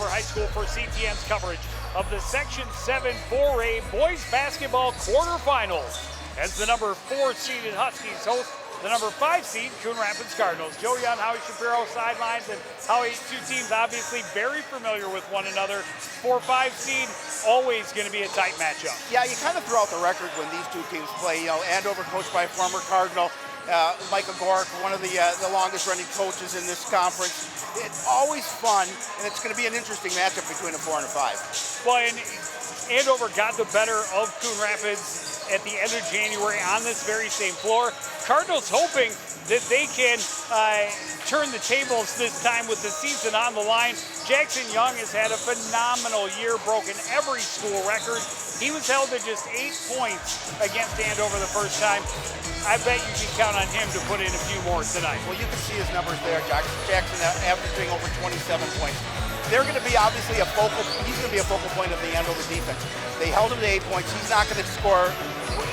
Andover High School for CTN's coverage of the Section 7 4A Boys Basketball Quarterfinals as the number 4 seeded Huskies host the number 5 seed Coon Rapids Cardinals. Joe Young, Howie Shapiro sidelines, and Howie, two teams obviously very familiar with one another. 4-5 seed, always going to be a tight matchup. Yeah, you kind of throw out the record when these two teams play. You know, Andover coached by a former Cardinal, Michael Gork, one of the longest running coaches in this conference. It's always fun, and it's going to be an interesting matchup between a 4 and a 5. Well, and Andover got the better of Coon Rapids at the end of January on this very same floor. Cardinals hoping that they can turn the tables this time with the season on the line. Jackson Young has had a phenomenal year, broken every school record. He was held to just 8 points against Andover the first time. I bet you can count on him to put in a few more tonight. Well, you can see his numbers there. Jackson averaging over 27 points. They're going to be obviously he's going to be a focal point of the Andover defense. They held him to 8 points. He's not going to score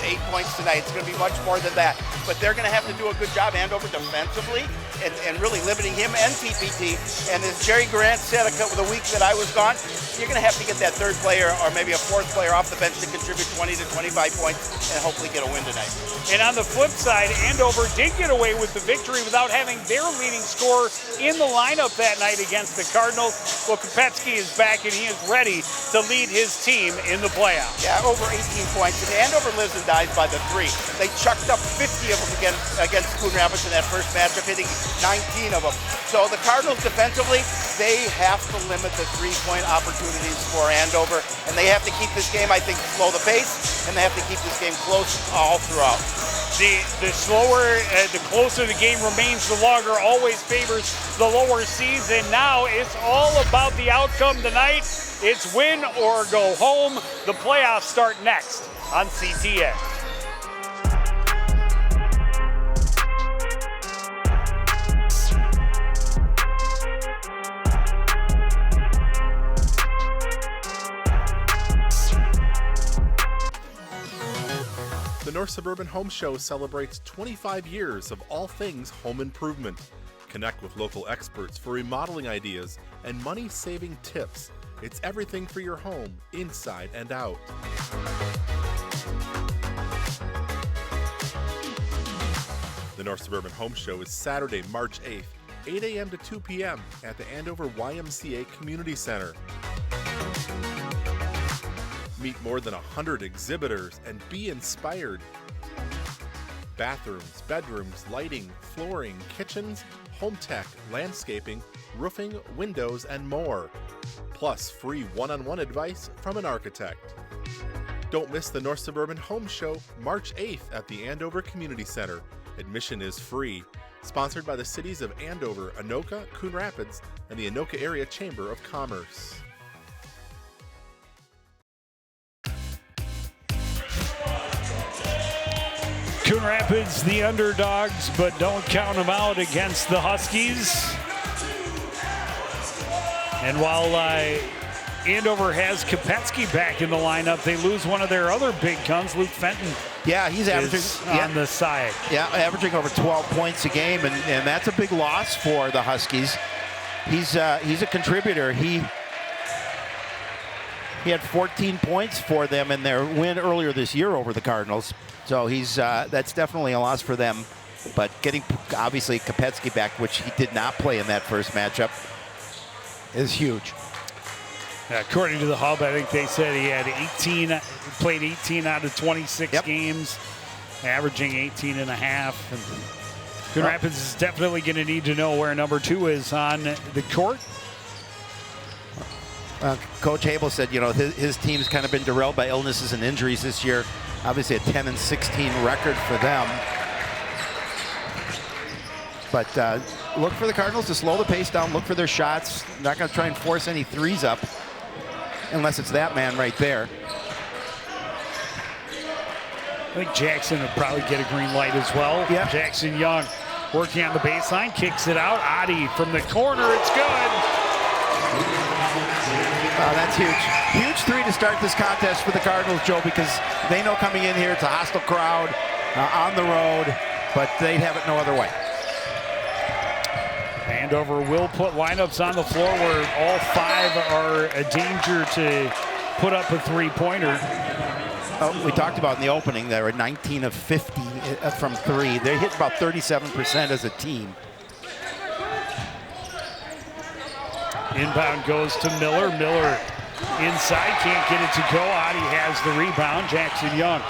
8 points tonight. It's going to be much more than that. But they're going to have to do a good job, Andover, defensively and really limiting him and TPT. And as Jerry Grant said the week that I was gone, you're going to have to get that third player or maybe a fourth player off the bench to contribute 20 to 25 points and hopefully get a win tonight. And on the flip side, Andover did get away with the victory without having their leading scorer in the lineup that night against the Cardinals. Well, Kopetsky is back and he is ready to lead his team in the playoffs. Yeah, over 18 points. And Andover lives and dies by the 3. They chucked up 50 of them against Coon Rapids in that first matchup, hitting 19 of them. So the Cardinals defensively, they have to limit the 3-point opportunities for Andover. And they have to keep this game, I think, slow the pace, and they have to keep this game close all throughout. The slower, the closer the game remains, the longer always favors the lower seeds. And now it's all about the outcome tonight. It's win or go home. The playoffs start next on CTN. The North Suburban Home Show celebrates 25 years of all things home improvement. Connect with local experts for remodeling ideas and money-saving tips. It's everything for your home, inside and out. The North Suburban Home Show is Saturday, March 8th, 8 a.m. to 2 p.m. at the Andover YMCA Community Center. Meet more than 100 exhibitors and be inspired. Bathrooms, bedrooms, lighting, flooring, kitchens, home tech, landscaping, roofing, windows, and more. Plus free one-on-one advice from an architect. Don't miss the North Suburban Home Show March 8th at the Andover Community Center. Admission is free. Sponsored by the cities of Andover, Anoka, Coon Rapids, and the Anoka Area Chamber of Commerce. Coon Rapids, the underdogs, but don't count them out against the Huskies. And while Andover has Kopetsky back in the lineup, they lose one of their other big guns, Luke Fenton. Yeah, he's averaging on the side. Yeah, averaging over 12 points a game, and that's a big loss for the Huskies. He's a contributor. He had 14 points for them in their win earlier this year over the Cardinals. So that's definitely a loss for them. But getting, obviously, Kopetsky back, which he did not play in that first matchup, is huge. According to the Hub, I think they said he had played 18 out of 26 games, averaging 18 and a half. And Coon Rapids is definitely going to need to know where number 2 is on the court. Coach Habel said, you know, his team's kind of been derailed by illnesses and injuries this year. Obviously a 10-16 record for them. But look for the Cardinals to slow the pace down, look for their shots. Not going to try and force any threes up unless it's that man right there. I think Jackson would probably get a green light as well. Yeah. Jackson Young working on the baseline, kicks it out. Adi from the corner, it's good. That's huge. Huge 3 to start this contest for the Cardinals, Joe, because they know coming in here it's a hostile crowd on the road, but they'd have it no other way. Andover will put lineups on the floor where all 5 are a danger to put up a three-pointer. We talked about in the opening, they were 19 of 50 from 3. They hit about 37% as a team. Inbound goes to Miller. Miller inside, can't get it to go. Adi has the rebound. Jackson Young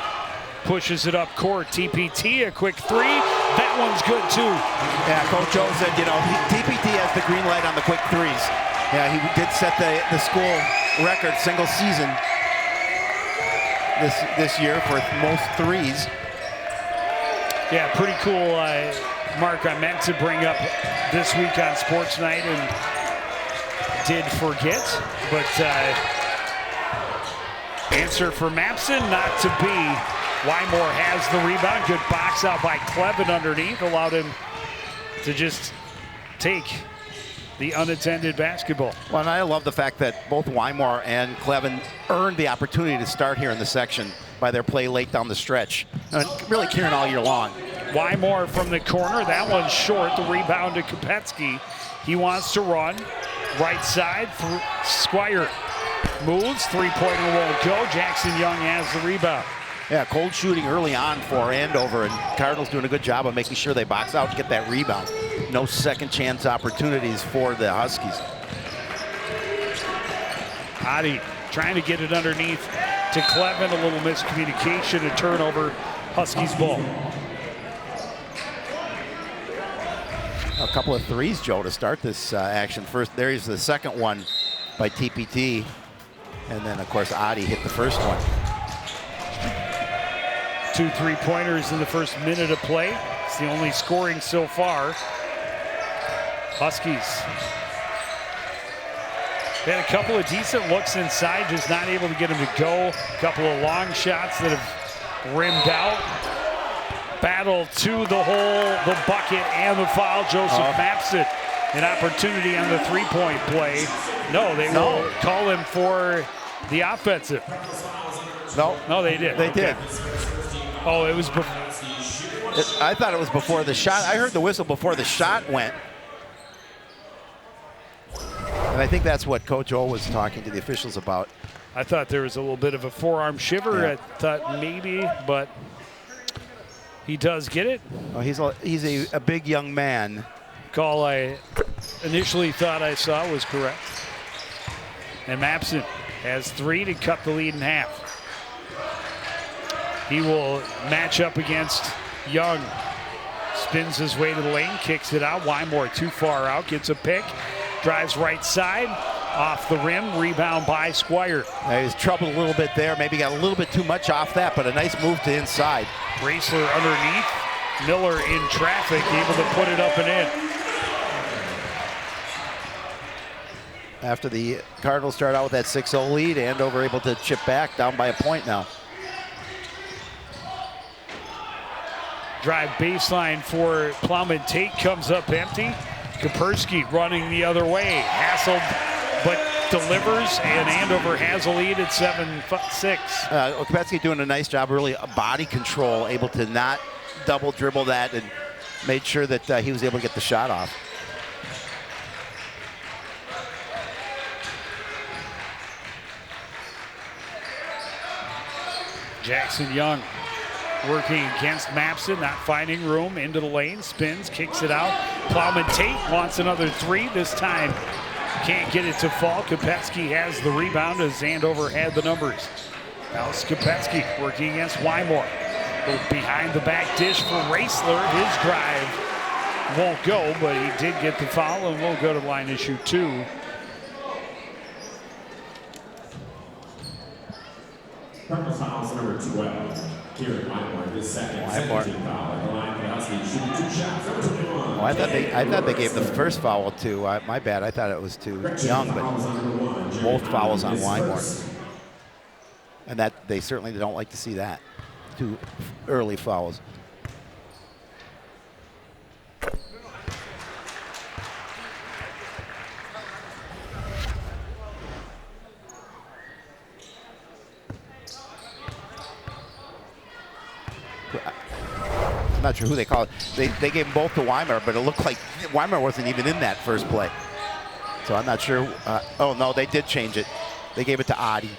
pushes it up court. TPT, a quick 3. That one's good too. Yeah, Coach O said, you know, TPT has the green light on the quick 3s. Yeah, he did set the school record single season this year for most 3s. Yeah, pretty cool. Mark, I meant to bring up this week on Sports Night and did forget, but answer for Mapson not to be. Wymore has the rebound. Good box out by Clevin underneath. Allowed him to just take the unattended basketball. Well, and I love the fact that both Wymore and Clevin earned the opportunity to start here in the section by their play late down the stretch. And really carrying all year long. Wymore from the corner. That one's short. The rebound to Kopetsky. He wants to run. Right side. Squire moves. Three-pointer won't go. Jackson Young has the rebound. Yeah, cold shooting early on for Andover, and Cardinals doing a good job of making sure they box out and get that rebound. No second chance opportunities for the Huskies. Adi trying to get it underneath to Clevin. A little miscommunication, a turnover. Huskies ball. A couple of 3s, Joe, to start this action. First, there's the second one by TPT. And then, of course, Adi hit the first one. 2 3-pointers in the first minute of play. It's the only scoring so far. Huskies had a couple of decent looks inside, just not able to get them to go. A couple of long shots that have rimmed out. Battle to the hole, the bucket, and the foul. Joseph Mapson, an opportunity on the three-point play. No, they will call him for the offensive. No, they did. They did. Oh, it was before. I thought it was before the shot. I heard the whistle before the shot went. And I think that's what Coach O was talking to the officials about. I thought there was a little bit of a forearm shiver. Yeah. I thought maybe, but he does get it. Oh, he's a big young man. Call I initially thought I saw was correct. And Mapson has 3 to cut the lead in half. He will match up against Young. Spins his way to the lane, kicks it out. Wymore too far out, gets a pick. Drives right side, off the rim, rebound by Squire. He's troubled a little bit there. Maybe got a little bit too much off that, but a nice move to inside. Raisler underneath. Miller in traffic, able to put it up and in. After the Cardinals start out with that 6-0 lead, Andover able to chip back, down by a point now. Drive baseline for Plowman. Tate comes up empty. Kapersky running the other way. Hassled, but delivers, and Andover has a lead at 7-6. Kopetsky doing a nice job, really body control, able to not double dribble that, and made sure that he was able to get the shot off. Jackson Young working against Mapson, not finding room, into the lane, spins, kicks it out. Plowman Tate wants another 3, this time can't get it to fall. Kopetsky has the rebound as Andover had the numbers. Now it's Kopetsky working against Wymore. Behind the back dish for Raisler. His drive won't go, but he did get the foul and will go to the line to shoot 2. Cardinals fouls number 12. Here at Wymore, this second foul. At the line for the Huskies, shooting 2 shots. Number 21. Oh, I thought they gave the first foul to, my bad, I thought it was to Young, but both fouls on Wymore. And that they certainly don't like to see that. 2 early fouls. I'm not sure who they call it. They gave them both to Weimar, but it looked like Weimar wasn't even in that first play. So I'm not sure. Oh, no, they did change it. They gave it to Adi.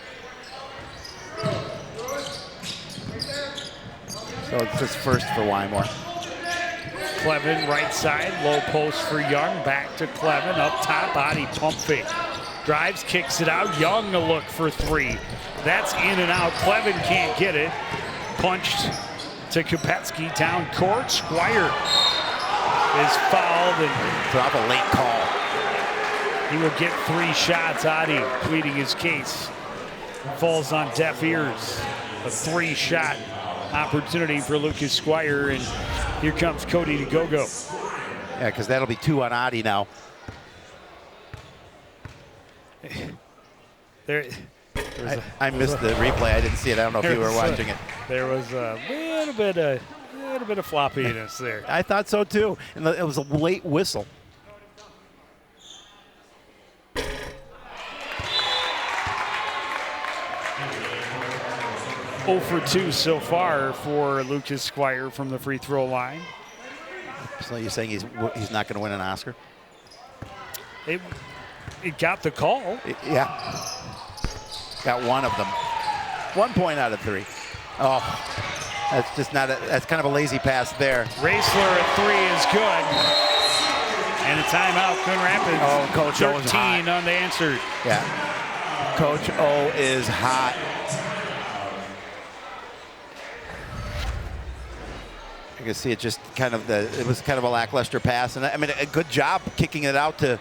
So it's just first for Weimar. Clevin right side, low post for Young. Back to Clevin, up top, Adi pump fake. Drives, kicks it out. Young to look for three. That's in and out. Clevin can't get it. Punched to Kopetsky down court. Squire is fouled and drop a late call. He will get 3 shots. Adi pleading his case. Falls on deaf ears. A 3-shot opportunity for Lucas Squire, and here comes Cody to go-go. Yeah, because that'll be 2 on Adi now. I missed the replay. I didn't see it. I don't know if you were watching it. There was a little bit of floppiness there. I thought so too, and it was a late whistle. Oh for 2 so far for Lucas Squire from the free throw line. So you're saying he's not going to win an Oscar? It got the call. Yeah. Got one of them. 1 point out of 3. Oh, that's just not that's kind of a lazy pass there. Raisler at 3 is good. And a timeout, Coon Rapids. Oh, Coach O is 13 hot. unanswered. Yeah. Coach O is hot. You can see it just kind of it was kind of a lackluster pass, and I mean a good job kicking it out to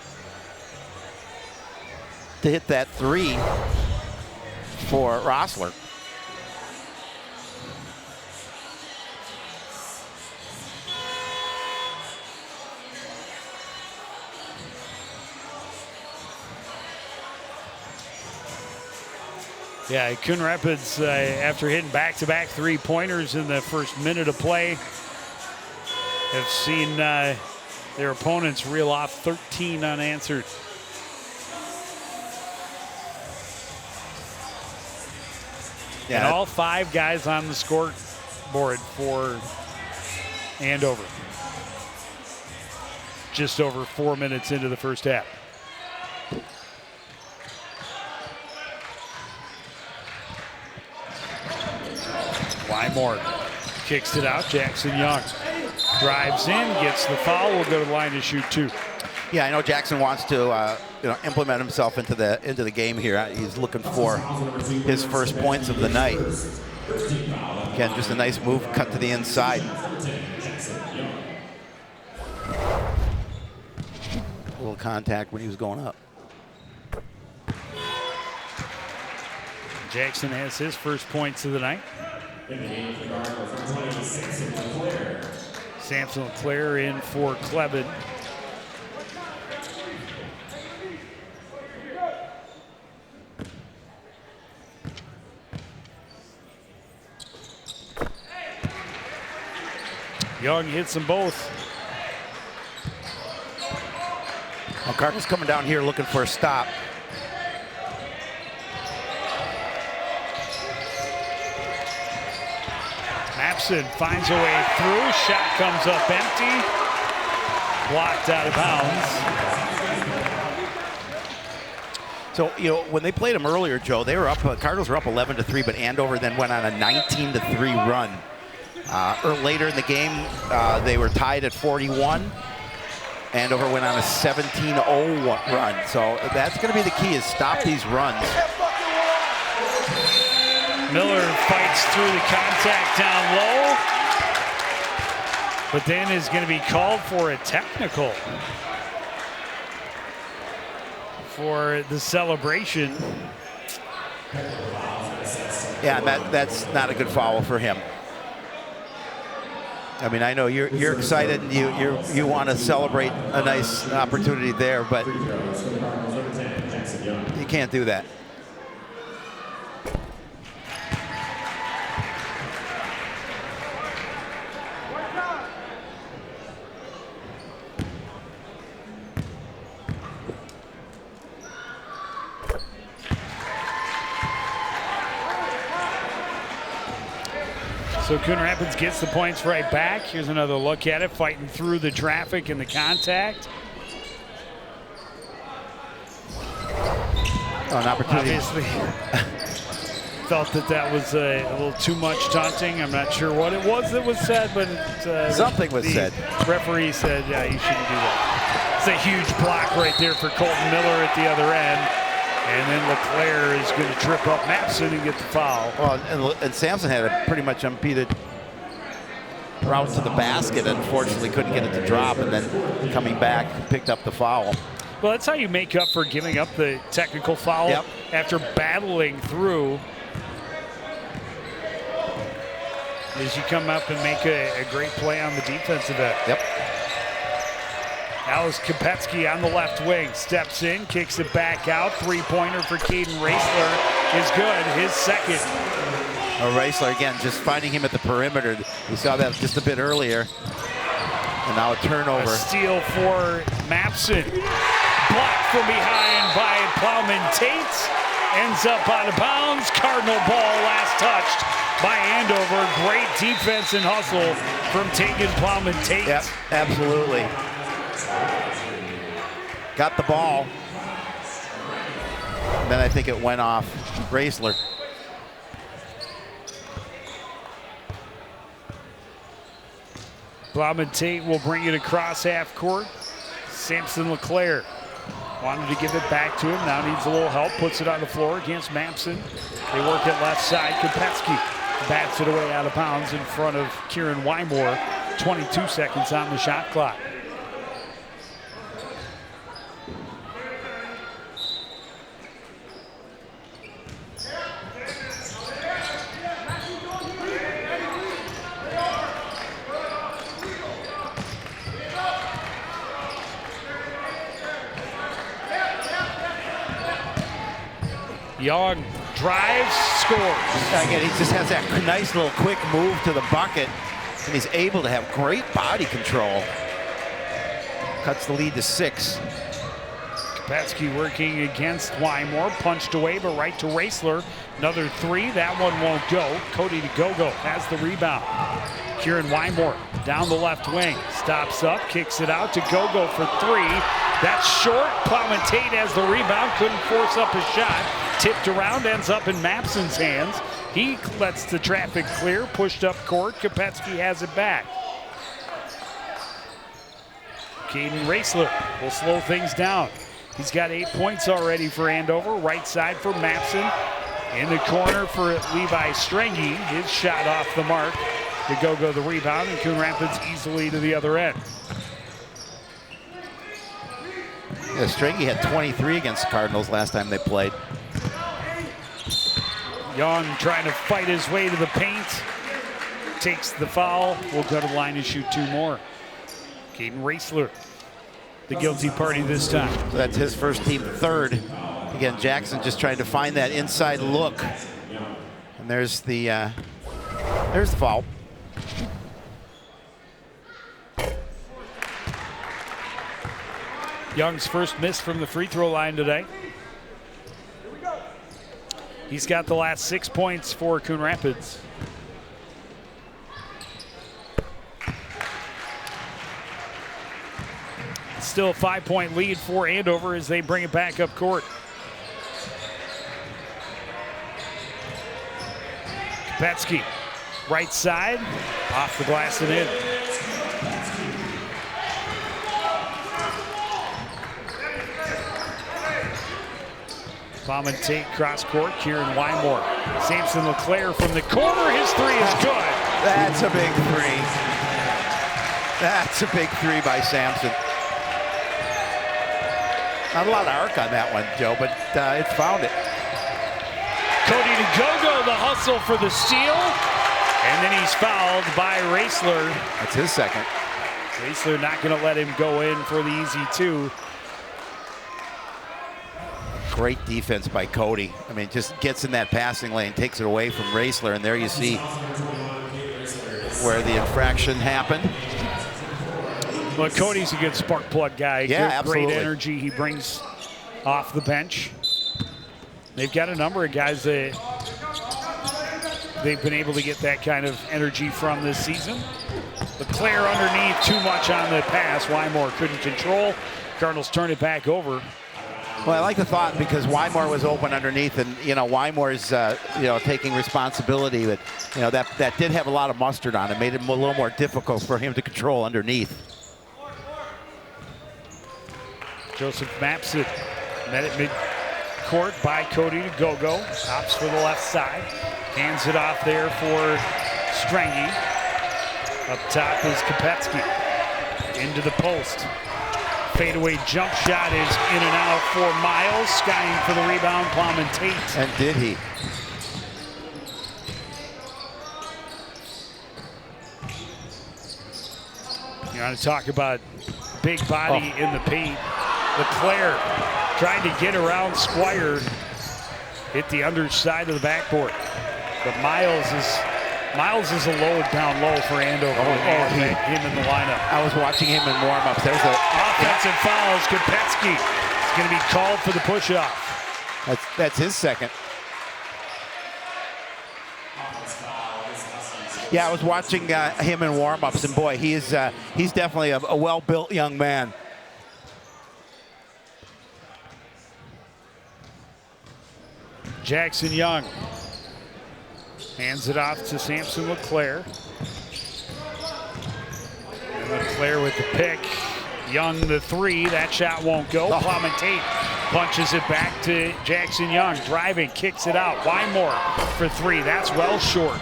hit that 3 for Rossler. Yeah, Coon Rapids, after hitting back-to-back 3-pointers in the first minute of play, have seen their opponents reel off 13 unanswered. Yeah. And all 5 guys on the scoreboard for Andover. Just over 4 minutes into the first half. Wymore kicks it out. Jackson Young drives in, gets the foul. Will go to the line to shoot 2. Yeah, I know Jackson wants to implement himself into the game here. He's looking for his first points of the night. Again, just a nice move, cut to the inside. A little contact when he was going up. Jackson has his first points of the night. Samson LeClaire in for Clevin. Young hits them both. Well, Cardinals coming down here looking for a stop. Mapson finds a way through. Shot comes up empty. Blocked out of bounds. So, when they played them earlier, Joe, they were up. Cardinals were up 11-3, but Andover then went on a 19-3 run. Or later in the game, they were tied at 41. Andover went on a 17-0 run. So that's going to be the key: is stop these runs. Miller fights through the contact down low, but then is going to be called for a technical for the celebration. Yeah, that's not a good foul for him. I mean, I know you're excited and you want to celebrate a nice opportunity there, but you can't do that. So Coon Rapids gets the points right back. Here's another look at it, fighting through the traffic and the contact. An opportunity. Obviously, felt that was a little too much taunting. I'm not sure what it was that was said, but something was said. Referee said, yeah, you shouldn't do that. It's a huge block right there for Colton Miller at the other end. And then LeClaire is going to trip up Mapson and get the foul. Well, and Sampson had a pretty much unimpeded route to the basket. Unfortunately, couldn't get it to drop, and then coming back, picked up the foul. Well, that's how you make up for giving up the technical foul after battling through. As you come up and make a great play on the defensive end. Yep. Alice Kopetsky on the left wing, steps in, kicks it back out. Three-pointer for Caden Raisler is good, his second. Raisler, again, just finding him at the perimeter. We saw that just a bit earlier. And now a turnover. A steal for Mapson. Blocked from behind by Plowman Tate. Ends up out of bounds. Cardinal ball last touched by Andover. Great defense and hustle from Tegan Plowman Tate. Yep, absolutely. Got the ball. Then I think it went off Raisler. Plowman Tate will bring it across half court. Samson LeClaire wanted to give it back to him. Now needs a little help. Puts it on the floor against Mapson. They work it left side. Kopetsky bats it away out of bounds in front of Kieran Wymore. 22 seconds on the shot clock. Young drives, scores. Again, he just has that nice little quick move to the bucket, and he's able to have great body control. Cuts the lead to 6. Kopetsky working against Wymore, punched away, but right to Raisler. Another three, that one won't go. Cody DeGogo has the rebound. Kieran Wymore down the left wing, stops up, kicks it out to DeGogo for three. That's short. Plowman Tate has the rebound, couldn't force up his shot. Tipped around, ends up in Mapson's hands. He lets the traffic clear, pushed up court. Kopetsky has it back. Caden Raisler will slow things down. He's got 8 points already for Andover. Right side for Mapson. In the corner for Levi Strengy. His shot off the mark. DeGogo the rebound, and Coon Rapids easily to the other end. Yeah, Strengy had 23 against the Cardinals last time they played. Young trying to fight his way to the paint. Takes the foul. Will go to the line and shoot 2 more. Caden Raisler, the guilty party this time. So that's his first team third. Again, Jackson just trying to find that inside look. And there's the foul. Young's first miss from the free throw line today. He's got the last 6 points for Coon Rapids. Still a 5-point lead for Andover as they bring it back up court. Kopetsky, right side, off the glass and in. Plowman Tate cross court, Kieran Wymore. Samson LeClaire from the corner, his three is good. That's a big three. That's a big three by Sampson. Not a lot of arc on that one, Joe, but it found it. Cody DeGogo, the hustle for the steal. And then he's fouled by Raisler. That's his second. Raisler not going to let him go in for the easy 2. Great defense by Cody. I mean, just gets in that passing lane, takes it away from Raisler, and there you see where the infraction happened. Well, Cody's a good spark plug guy. Yeah, absolutely. Great energy he brings off the bench. They've got a number of guys that they've been able to get that kind of energy from this season. LeClaire underneath, too much on the pass. Wymore couldn't control. Cardinals turn it back over. Well, I like the thought because Wymore was open underneath, and Wymore's taking responsibility, but that did have a lot of mustard on it. Made it a little more difficult for him to control underneath. Joseph Mapson met at mid-court by Cody to Gogo. Opts for the left side. Hands it off there for Strangy. Up top is Kopetsky. Into the post. Fadeaway jump shot is in and out for Miles. Skying for the rebound, Plowman Tate. And did he? You want to talk about big body in the paint. LeClaire trying to get around Squire. Hit the underside of the backboard. But Miles is a low down low for Andover. Him in the lineup. I was watching him in warm-ups. There's a offensive fouls. Kopetsky is going to be called for the push-off. That's his second. Yeah, I was watching him in warm-ups, and boy, he's definitely a well-built young man. Jackson Young hands it off to Samson LeClaire. And LeClaire with the pick. Young the three. That shot won't go. Plowman Tate punches it back to Jackson Young. Driving, kicks it out. Wymore for three. That's well short.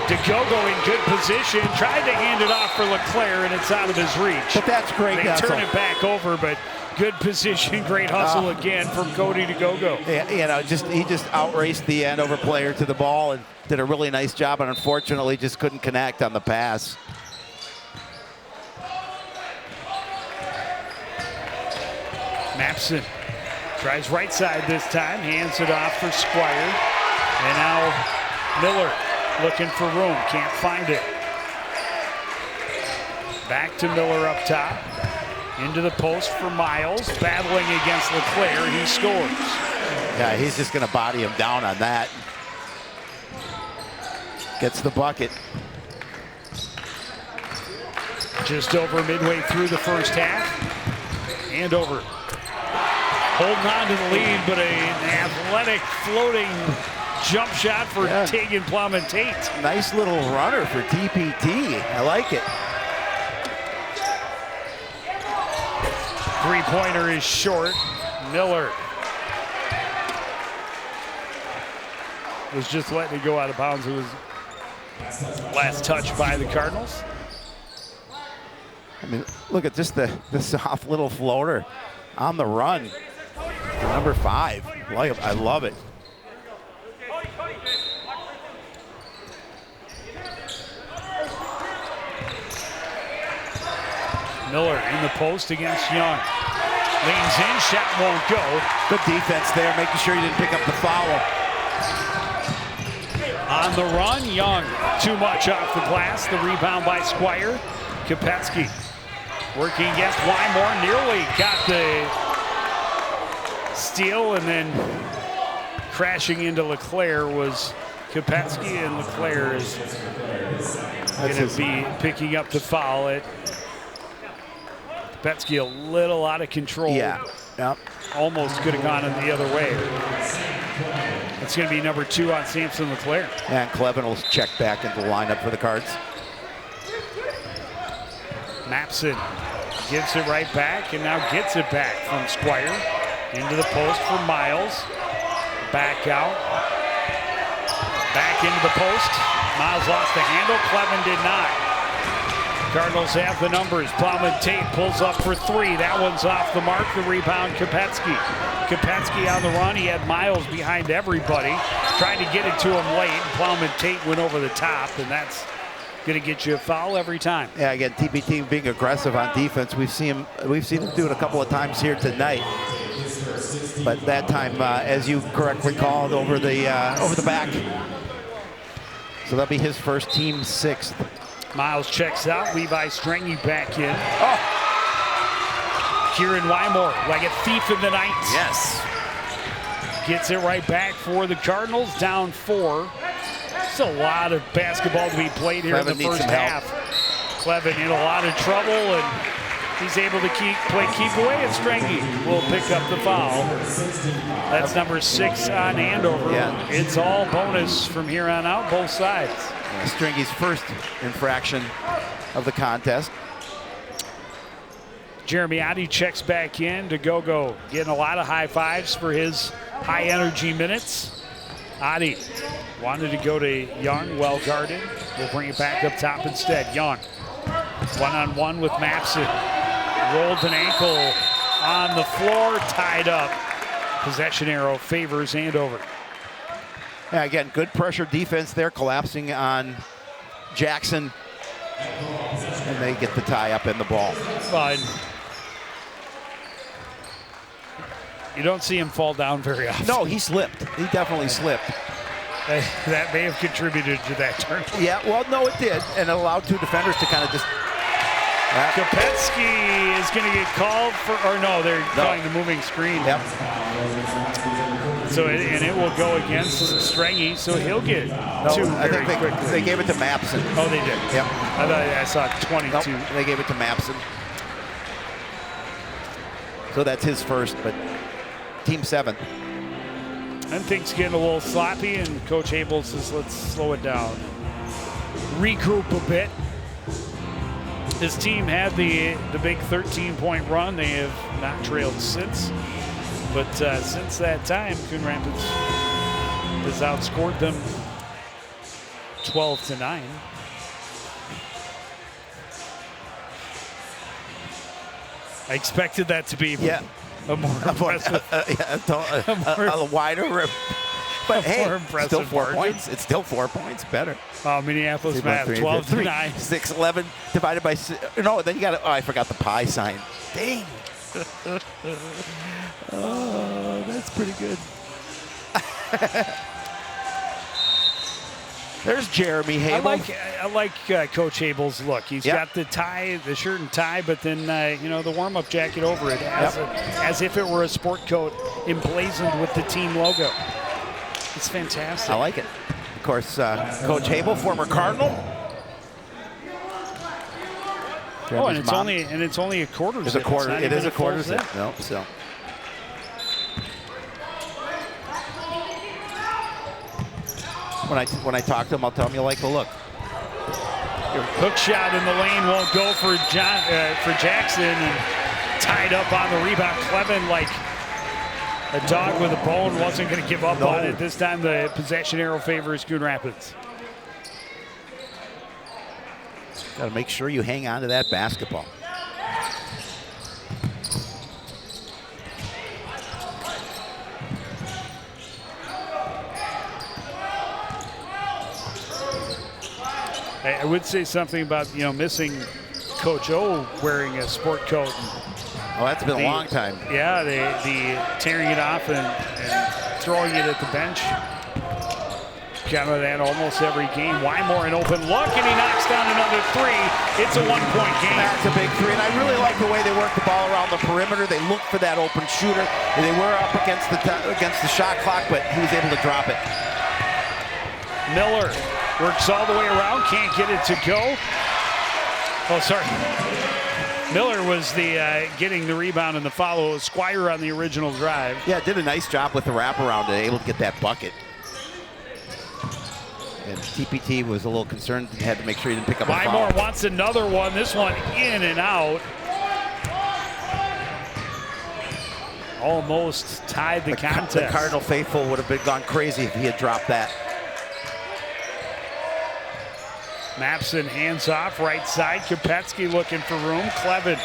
DeGogo in good position. Tried to hand it off for LeClaire, and it's out of his reach. But that's great. They turn it back over, but good position, great hustle again from Cody DeGogo. Yeah, he just outraced the Andover player to the ball and did a really nice job, and unfortunately just couldn't connect on the pass. Mapson tries right side this time, hands it off for Squire. And now Miller looking for room, can't find it. Back to Miller up top. Into the post for Miles, battling against LeClaire, he scores. Yeah, he's just going to body him down on that. Gets the bucket. Just over midway through the first half. Andover holding on to the lead, but an athletic floating jump shot for Tegan Plowman Tate. Nice little runner for TPT. I like it. Three-pointer is short. Miller was just letting it go out of bounds. It was last touch by the Cardinals. I mean, look at just the soft little floater on the run. Number 5. I love it. Miller in the post against Young. Leans in, shot won't go. Good defense there, making sure he didn't pick up the foul. On the run, Young too much off the glass. The rebound by Squire. Kopetsky working against Wymore, nearly got the steal, and then crashing into LeClaire was Kopetsky, and LeClaire is going to be picking up the foul. Kopetsky a little out of control. Yeah. Yep. Almost could have gone in the other way. It's going to be number 2 on Samson LeClaire. And Clevin will check back into the lineup for the Cards. Mapson gives it right back, and now gets it back from Squire. Into the post for Miles. Back out. Back into the post. Miles lost the handle. Clevin did not. Cardinals have the numbers. Plowman Tate pulls up for 3. That one's off the mark. The rebound, Kopetsky. Kopetsky on the run. He had Miles behind everybody. Tried to get it to him late. Plowman Tate went over the top, and that's going to get you a foul every time. Yeah, again, TPT being aggressive on defense. We've seen him do it a couple of times here tonight. But that time, as you correctly called, over the back. So that'll be his first, team 6th. Miles checks out. Levi Strangy back in. Oh! Kieran Wymore, like a thief in the night. Yes. Gets it right back for the Cardinals. Down 4. There's a lot of basketball to be played here in the first half. Clevin in a lot of trouble, and he's able to keep away, and Strengy will pick up the foul. That's number 6 on Andover. Yeah. It's all bonus from here on out, both sides. Yeah, Strengy's first infraction of the contest. Jeremy Adi checks back in to go. Getting a lot of high fives for his high energy minutes. Adi wanted to go to Young, well guarded. We'll bring it back up top instead. Young, one-on-one with Mapson. Rolled an ankle on the floor, tied up. Possession arrow favors Andover. Yeah, again, good pressure defense there, collapsing on Jackson. And they get the tie up in the ball. But you don't see him fall down very often. No, he slipped. He definitely slipped. That may have contributed to that turn. Yeah, well, no, it did. And it allowed 2 defenders to kind of just... Kopetsky is going to get called for, or no, they're calling the moving screen. Yep. So, and it will go against Strengy, so he'll get 2 very quickly. They gave it to Mapson. Oh, they did? Yep. I thought I saw 22. Nope, they gave it to Mapson. So that's his first, but team 7. And things getting a little sloppy, and Coach Abel says, let's slow it down. Regroup a bit. His team had the big 13-point run. They have not trailed since. But since that time, Coon Rapids has outscored them 12-9. I expected that to be a more impressive, a wider, but hey, still 4 margin. points. It's still 4 points better. Minneapolis math, 12-9. 6-11 divided by 6. No, then you got to, I forgot the pi sign. Dang. Oh, that's pretty good. There's Jeremy Hable. I like Coach Abel's look. He's got the tie, the shirt and tie, but then the warm-up jacket over it, as if it were a sport coat emblazoned with the team logo. It's fantastic. I like it. Of course, Coach Hable, former Cardinal. Jeremy's and it's only a quarter. It's a quarter. It is a quarter zip. No, so. When I talk to him, I'll tell him you like the look. Your hook shot in the lane won't go for Jackson, and tied up on the rebound. Clevin, like a dog with a bone, wasn't going to give up on it. This time the possession arrow favors Coon Rapids. Got to make sure you hang on to that basketball. I would say something about missing Coach O wearing a sport coat. Oh, that's been a long time. Yeah, the tearing it off and throwing it at the bench. Count that almost every game. Wymore an open look, and he knocks down another 3. It's a 1-point game. That's a big 3, and I really like the way they work the ball around the perimeter. They look for that open shooter. And they were up against the shot clock, but he was able to drop it. Miller works all the way around, can't get it to go. Oh, sorry. Miller was getting the rebound and the follow. Squire on the original drive. Yeah, did a nice job with the wraparound, able to get that bucket. And TPT was a little concerned, had to make sure he didn't pick up a foul. Wymore wants another one. This one in and out. Almost tied the contest. The Cardinal faithful would have gone crazy if he had dropped that. Mapson hands off, right side. Kopetsky looking for room. Clevin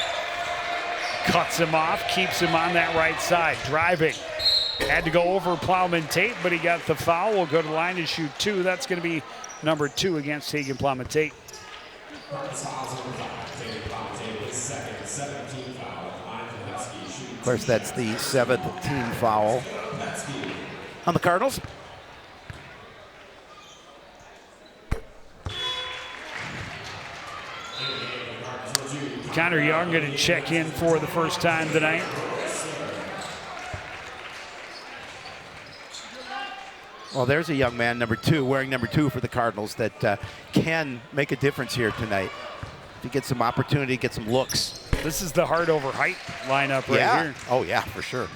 cuts him off, keeps him on that right side. Driving. Had to go over Plowman Tate, but he got the foul. Will go to the line to shoot 2. That's going to be number 2 against Hagen Plowman Tate. Of course, that's the 7th team foul on the Cardinals. Connor Young going to check in for the first time tonight. Well, there's a young man, number 2, wearing number 2 for the Cardinals that can make a difference here tonight. If he gets some opportunity, get some looks. This is the heart over height lineup right here. Oh, yeah, for sure.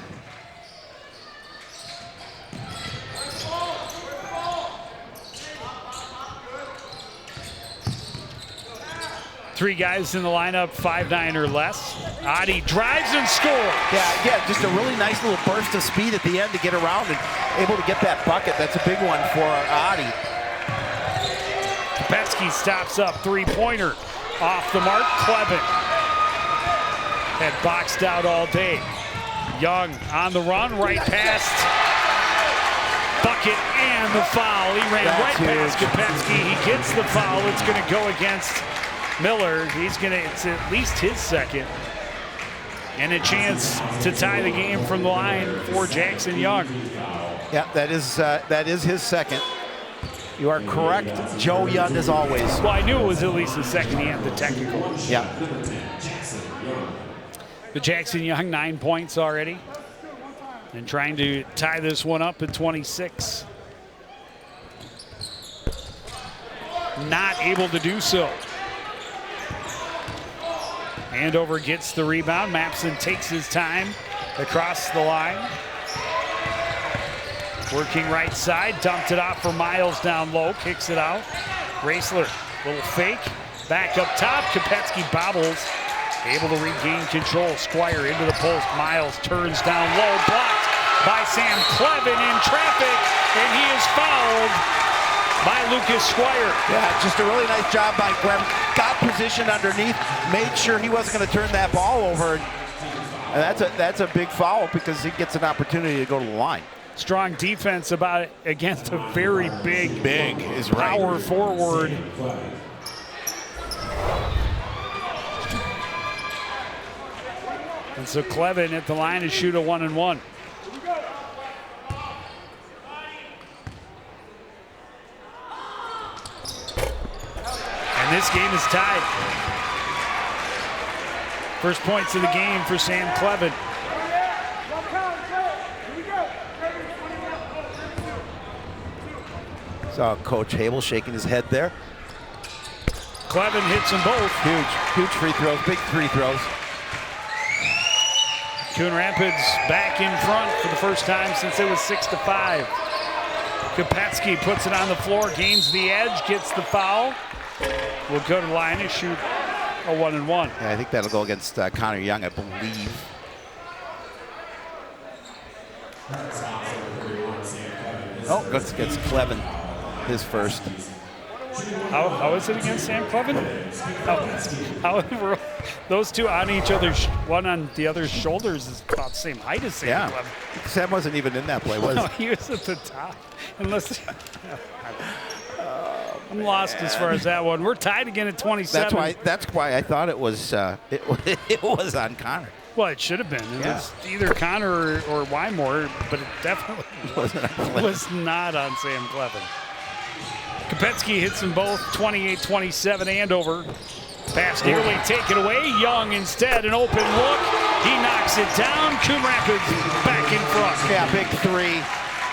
Three guys in the lineup, 5'9" or less. Adi drives and scores. Yeah, just a really nice little burst of speed at the end to get around and able to get that bucket. That's a big one for Adi. Kopetsky stops up, three-pointer off the mark. Clevin had boxed out all day. Young on the run, right past. Bucket and the foul. He ran right past Kopetsky. He gets the foul. It's going to go against Miller. It's at least his second. And a chance to tie the game from the line for Jackson Young. Yeah, that is his second. You are correct, Joe Young, as always. Well, I knew it was at least his second. He had the technical. Yeah. But Jackson Young, 9 points already. And trying to tie this one up at 26. Not able to do so. Andover gets the rebound. Mapson takes his time across the line. Working right side, dumped it off for Miles down low, kicks it out. Raisler, little fake, back up top. Kopetsky bobbles, able to regain control. Squire into the post. Miles turns down low, blocked by Sam Clevin in traffic, and he is fouled by Lucas Squire. Yeah, just a really nice job by Clem. Got positioned underneath, made sure he wasn't going to turn that ball over. And that's a big foul because he gets an opportunity to go to the line. Strong defense against a very big is right. Power forward. And so Clevin at the line to shoot a 1-and-1. And this game is tied. First points of the game for Sam Clevin. Saw Coach Hable shaking his head there. Clevin hits them both. Huge free throws, big free throws. Coon Rapids back in front for the first time since it was 6-5. Kopetsky puts it on the floor, gains the edge, gets the foul. Will go to the line and shoot a 1-and-1. Yeah, I think that'll go against Connor Young, I believe. Oh, gets Clevin, his first. How is it against Sam Clevin? However, those two on each other's, one on the other's shoulders is about the same height as Sam Clevin. Sam wasn't even in that play, was No, he? he was at the top. Unless I'm lost as far as that one. We're tied again at 27. That's why I thought it was it was on Connor. Well, it should have been. It was either Connor or Wymore, but it definitely was not on Sam Clevin. Kopetsky hits them both, 28-27 Andover. Pass nearly taken away. Young instead, an open look. He knocks it down. Coon Rapids back in front. Yeah, big three.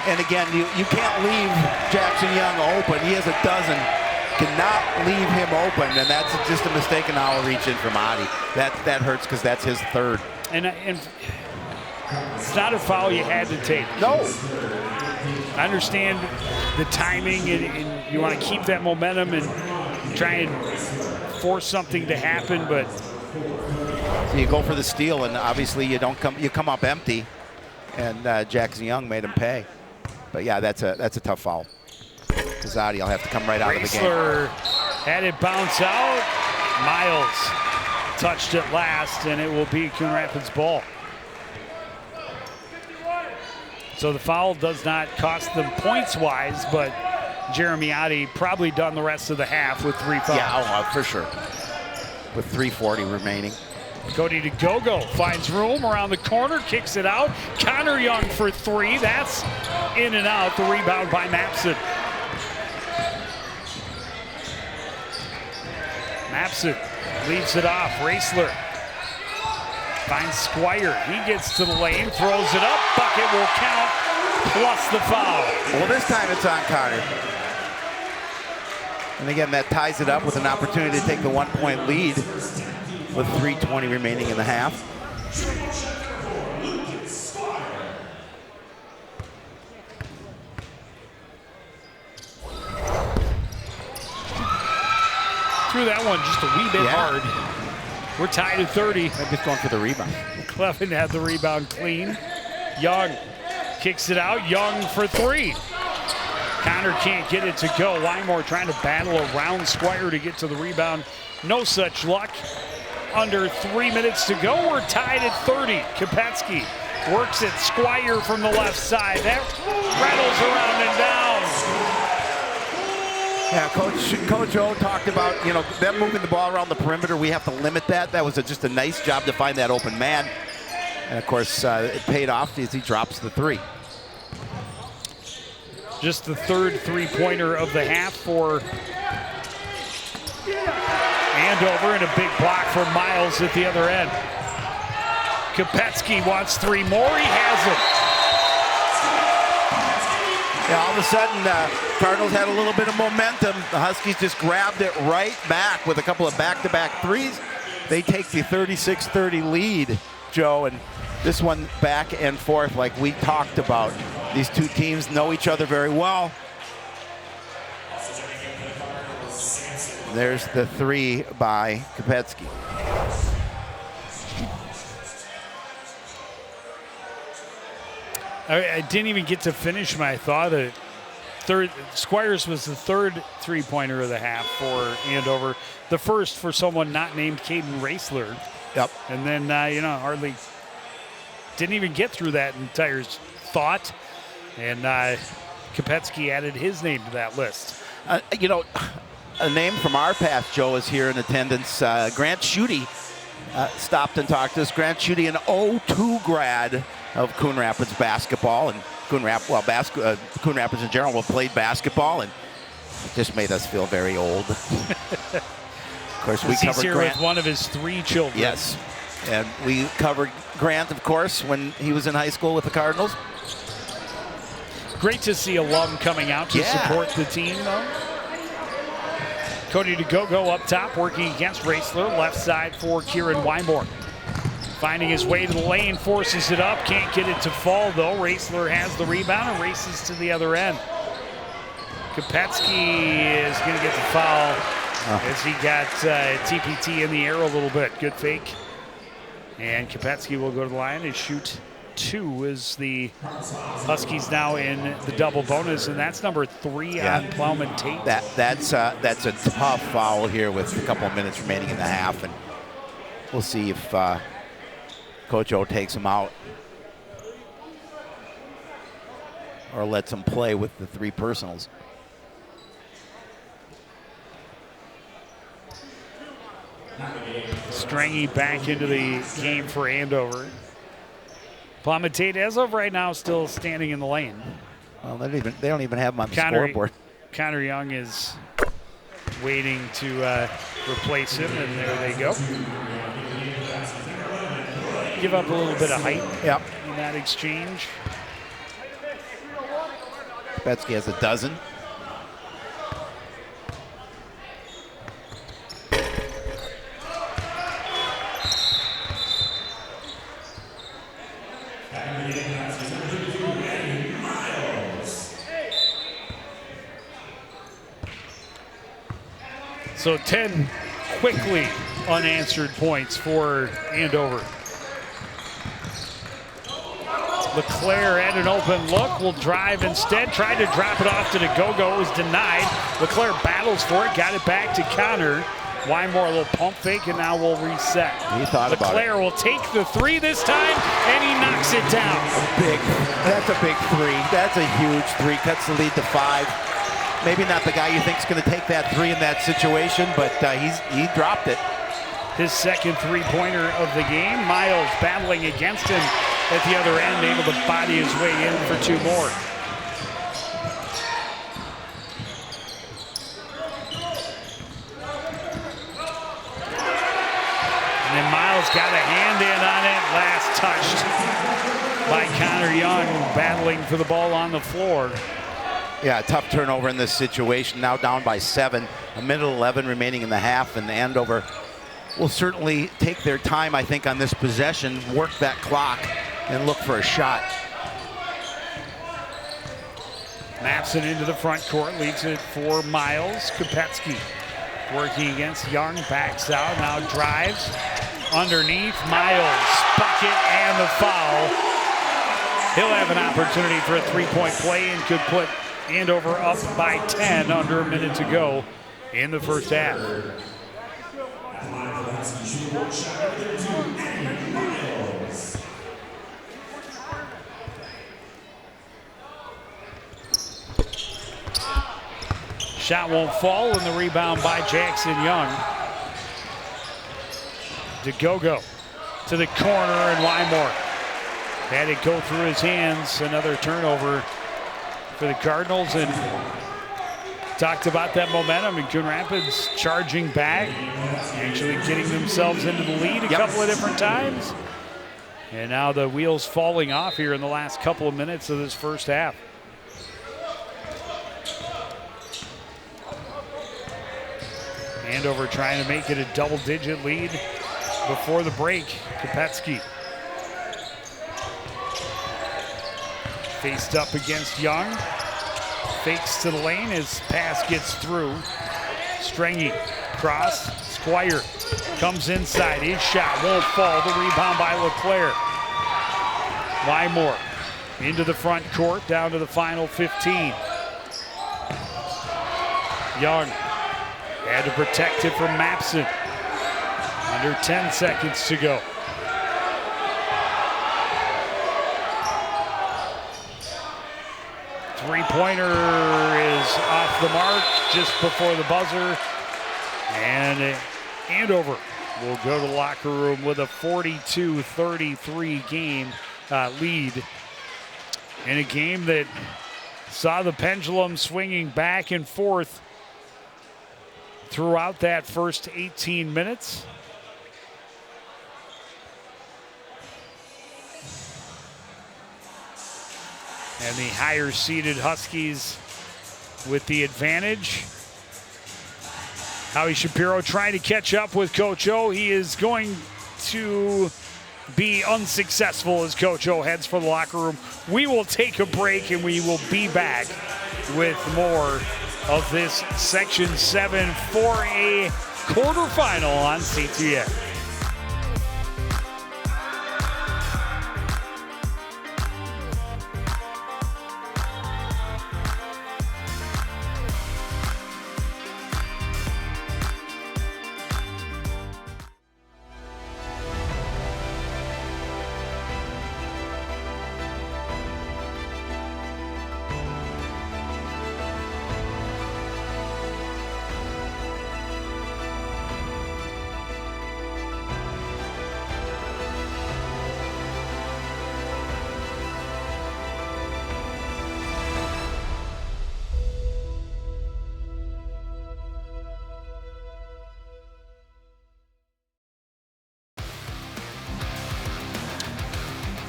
And again, you can't leave Jackson Young open. He has a dozen. Cannot leave him open, and that's just a mistaken hour reach in from Adi. That hurts because that's his third. And it's not a foul you had to take. No. I understand the timing, and you want to keep that momentum and try and force something to happen, but so you go for the steal, and obviously you come up empty, and Jackson Young made him pay. But yeah, that's a tough foul. Because Adi will have to come right out of the game. Raisler had it bounce out. Miles touched it last, and it will be Coon Rapids' ball. So the foul does not cost them points-wise, but Jeremy Adi probably done the rest of the half with 3 fouls. Yeah, for sure. With 3:40 remaining. Cody to go finds room around the corner, kicks it out. Connor Young for 3. That's in and out. The rebound by Mapson. Mapson leaves it off. Raisler finds Squire. He gets to the lane, throws it up. Bucket will count plus the foul. Well, this time it's on Carter. And again, that ties it up with an opportunity to take the 1-point lead with 3:20 remaining in the half. Threw that one just a wee bit hard. We're tied at 30. I'm just going for the rebound. Clevin had the rebound clean. Young kicks it out. Young for three. Connor can't get it to go. Wymore trying to battle around Squire to get to the rebound. No such luck. Under 3 minutes to go. We're tied at 30. Kopetsky works it. Squire from the left side. That rattles around and down. Yeah, Coach O talked about, them moving the ball around the perimeter. We have to limit that. That was just a nice job to find that open man. And of course, it paid off as he drops the three. Just the third three-pointer of the half for Andover, and a big block for Miles at the other end. Kopetsky wants three more. He has it. Yeah, all of a sudden, Cardinals had a little bit of momentum. The Huskies just grabbed it right back with a couple of back-to-back threes. They take the 36-30 lead, Joe, and this one back and forth like we talked about. These two teams know each other very well. There's the three by Kopetsky. I didn't even get to finish my thought. Squires was the third three-pointer of the half for Andover. The first for someone not named Caden Raisler. Yep. And then, hardly didn't even get through that entire thought. And Kopetsky added his name to that list. A name from our past, Joe, is here in attendance. Grant Schutte stopped and talked to us. Grant Schutte, an 02 grad of Coon Rapids basketball, and Coon Rapids in general played basketball, and it just made us feel very old. Of course, we covered here Grant with one of his three children. Yes, and we covered Grant, of course, when he was in high school with the Cardinals. Great to see alum coming out to support the team, though. Cody DeGogo up top, working against Raisler. Left side for Kieran Wymore. Finding his way to the lane, forces it up. Can't get it to fall, though. Raisler has the rebound and races to the other end. Kopetsky is going to get the foul as he got TPT in the air a little bit. Good fake. And Kopetsky will go to the line and shoot two as the Huskies now in the double bonus, and that's number 3 on Plowman Tate. That's a tough foul here with a couple of minutes remaining in the half, and we'll see if Coach O takes him out or lets him play with the three personals. Strangy back into the game for Andover. Plowman Tate, as of right now, still standing in the lane. Well, they don't even have him on the scoreboard. Connor Young is waiting to replace him, and there they go. Give up a little bit of height in that exchange. Kopetsky has a dozen. So 10 quickly unanswered points for Andover. LeClaire at an open look, will drive instead, tried to drop it off to DeGogo, was denied. LeClaire battles for it, got it back to Connor. Wymore, a little pump fake, and now we'll reset. He thought about it. LeClaire will take the three this time, and he knocks it down. That's a big three. That's a huge three, cuts the lead to 5. Maybe not the guy you think is going to take that three in that situation, but he dropped it. His second three-pointer of the game. Miles battling against him at the other end, able to body his way in for 2 more. And then Miles got a hand in on it, last touched by Connor Young, battling for the ball on the floor. Yeah, tough turnover in this situation. Now down by 7, a minute 11 remaining in the half, and Andover will certainly take their time, I think, on this possession, work that clock, and look for a shot. Mapson into the front court, leads it for Miles. Kopetsky working against Young, backs out, now drives. Underneath, Miles, bucket and the foul. He'll have an opportunity for a three-point play and could put Andover up by 10 under a minute to go in the first half. Shot won't fall, and the rebound by Jackson Young. DeGogo to the corner, and Wymore had it go through his hands. Another turnover for the Cardinals, and talked about that momentum, and Coon Rapids charging back, actually getting themselves into the lead a couple of different times. And now the wheels falling off here in the last couple of minutes of this first half. Andover trying to make it a double-digit lead before the break. Kopetsky faced up against Young. Fakes to the lane. His pass gets through. Strengy cross. Squire comes inside. His shot won't fall. The rebound by LeClaire. Wymore into the front court, down to the final 15. Young had to protect it from Mapson. Under 10 seconds to go. Three-pointer is off the mark just before the buzzer. And Andover will go to the locker room with a 42-33 game lead in a game that saw the pendulum swinging back and forth throughout that first 18 minutes. And the higher-seeded Huskies with the advantage. Howie Shapiro trying to catch up with Coach O. He is going to be unsuccessful as Coach O heads for the locker room. We will take a break, and we will be back with more of this Section 7 for a quarterfinal on CTN.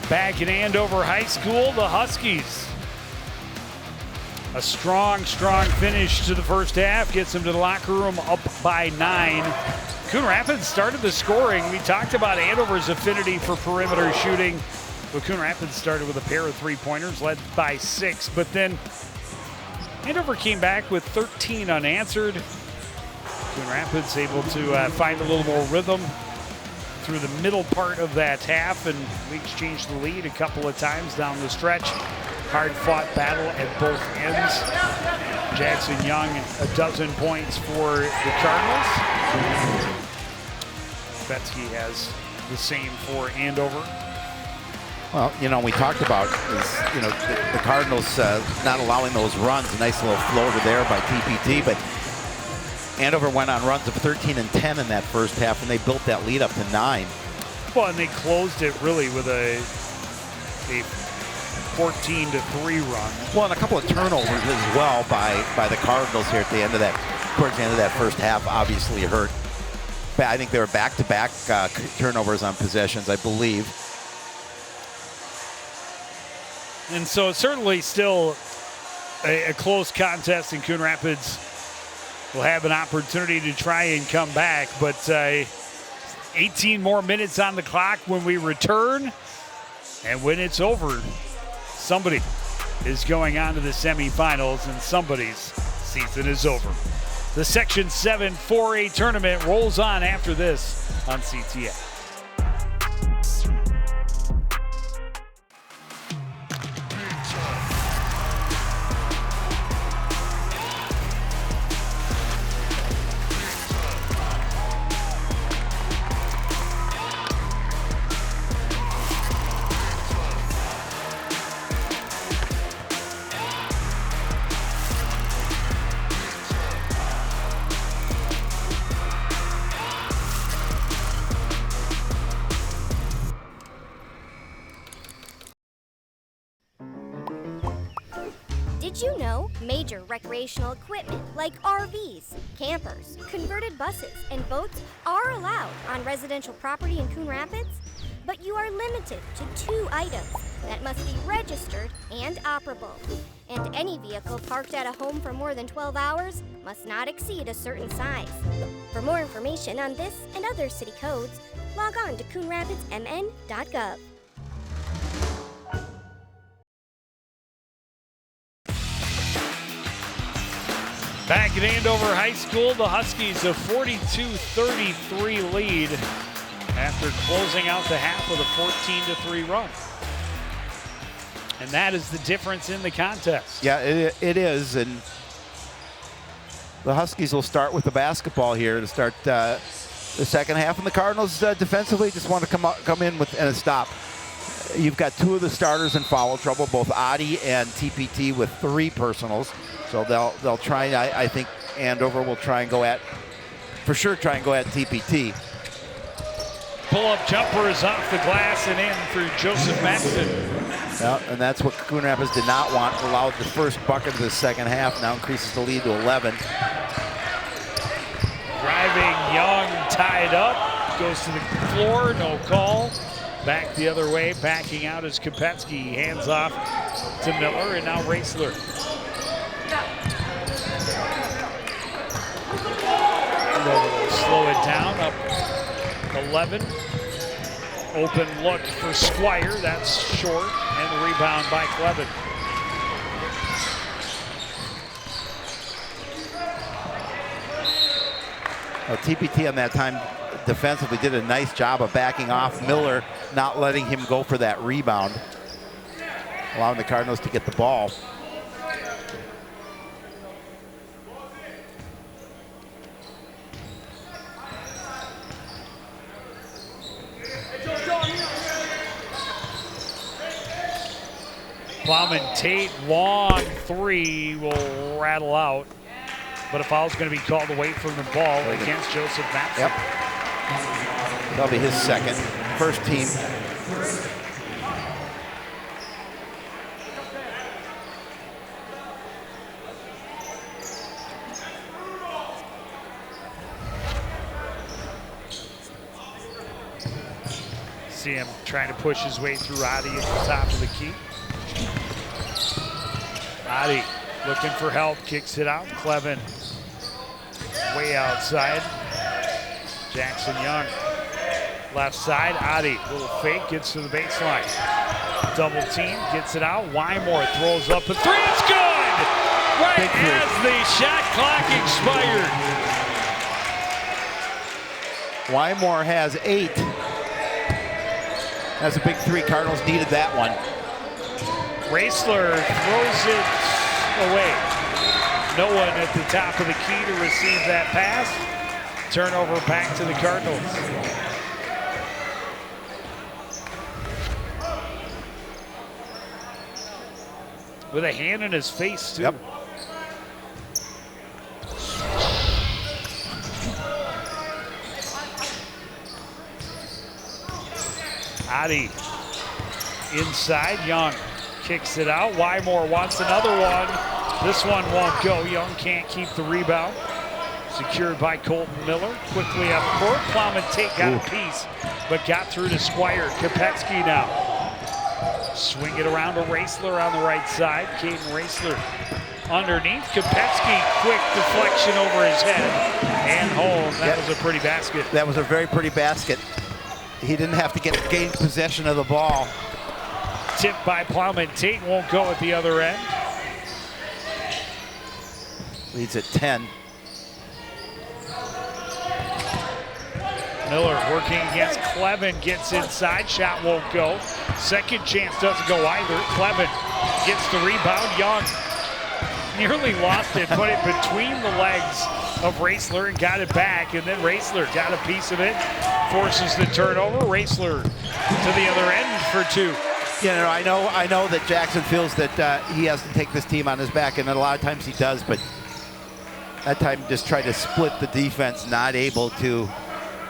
Back in Andover High School, the Huskies. A strong finish to the first half gets them to the locker room up by 9. Coon Rapids started the scoring. We talked about Andover's affinity for perimeter shooting. But Coon Rapids started with a pair of three-pointers, led by 6. But then Andover came back with 13 unanswered. Coon Rapids able to find a little more rhythm through the middle part of that half, and we exchanged the lead a couple of times down the stretch. Hard-fought battle at both ends. Jackson Young, a dozen points for the Cardinals. Betsky has the same for Andover. Well, you know, we talked about is, you know, the Cardinals not allowing those runs. A nice little floater there by TPT, but Andover went on runs of 13 and 10 in that first half, and they built that lead up to 9. Well, and they closed it really with a 14-3 run. Well, and a couple of turnovers as well by the Cardinals here at the end of that, towards the end of that first half, obviously hurt. I think they were back-to-back turnovers on possessions, I believe. And so it's certainly still a close contest, and Coon Rapids will have an opportunity to try and come back. But 18 more minutes on the clock when we return. And when it's over, somebody is going on to the semifinals, and somebody's season is over. The Section 7 4A tournament rolls on after this on CTA. Did you know major recreational equipment like RVs, campers, converted buses, and boats are allowed on residential property in Coon Rapids? But you are limited to 2 items that must be registered and operable. And any vehicle parked at a home for more than 12 hours must not exceed a certain size. For more information on this and other city codes, log on to coonrapidsmn.gov. Back at Andover High School, the Huskies a 42-33 lead after closing out the half with a 14-3 run. And that is the difference in the contest. Yeah, it is. And the Huskies will start with the basketball here to start the second half. And the Cardinals defensively just want to come in with and a stop. You've got 2 of the starters in foul trouble, both Adi and TPT with 3 personals. So they'll try. I think Andover will try and go at TPT. Pull-up jumper is off the glass and in for Joseph Maxton. Yeah, and that's what Coon Rapids did not want. Allowed the first bucket of the second half. Now increases the lead to 11. Driving Young, tied up, goes to the floor, no call. Back the other way, backing out is Kopetsky. Hands off to Miller, and now Raisler. Slow it down, up 11. Open look for Squire, that's short, and the rebound by Clevin. Well, TPT on that time defensively did a nice job of backing off Miller, not letting him go for that rebound, allowing the Cardinals to get the ball. Plowman Tate, long 3 will rattle out, but a foul's going to be called away from the ball against Joseph Maxson. Yep. That'll be his second. First team. See him trying to push his way through Adi at the top of the key. Adi looking for help, kicks it out. Clevin way outside. Jackson Young left side. Adi, little fake, gets to the baseline. Double team, gets it out. Wymore throws up a 3, it's good! Right as the shot clock expired. Wymore has 8. That's a big 3. Cardinals needed that one. Raisler throws it away. No one at the top of the key to receive that pass. Turnover back to the Cardinals. With a hand in his face, too. Yep. Adi inside, Young kicks it out. Wymore wants another one. This one won't go. Young can't keep the rebound. Secured by Colton Miller. Quickly up court. Plowman Tate got a piece, but got through to Squire. Kopetsky now. Swing it around to Raisler on the right side. Caden Raisler underneath. Kopetsky, quick deflection over his head and home. That was a pretty basket. That was a very pretty basket. He didn't have to gain possession of the ball. Tipped by Plowman. Tate won't go at the other end. Leads at 10. Miller working against Clevin, gets inside, shot won't go. Second chance doesn't go either. Clevin gets the rebound. Young nearly lost it, put it between the legs of Raisler and got it back, and then Raisler got a piece of it, forces the turnover. Raisler to the other end for 2. Yeah, I know that Jackson feels that he has to take this team on his back, and a lot of times he does, but that time just tried to split the defense, not able to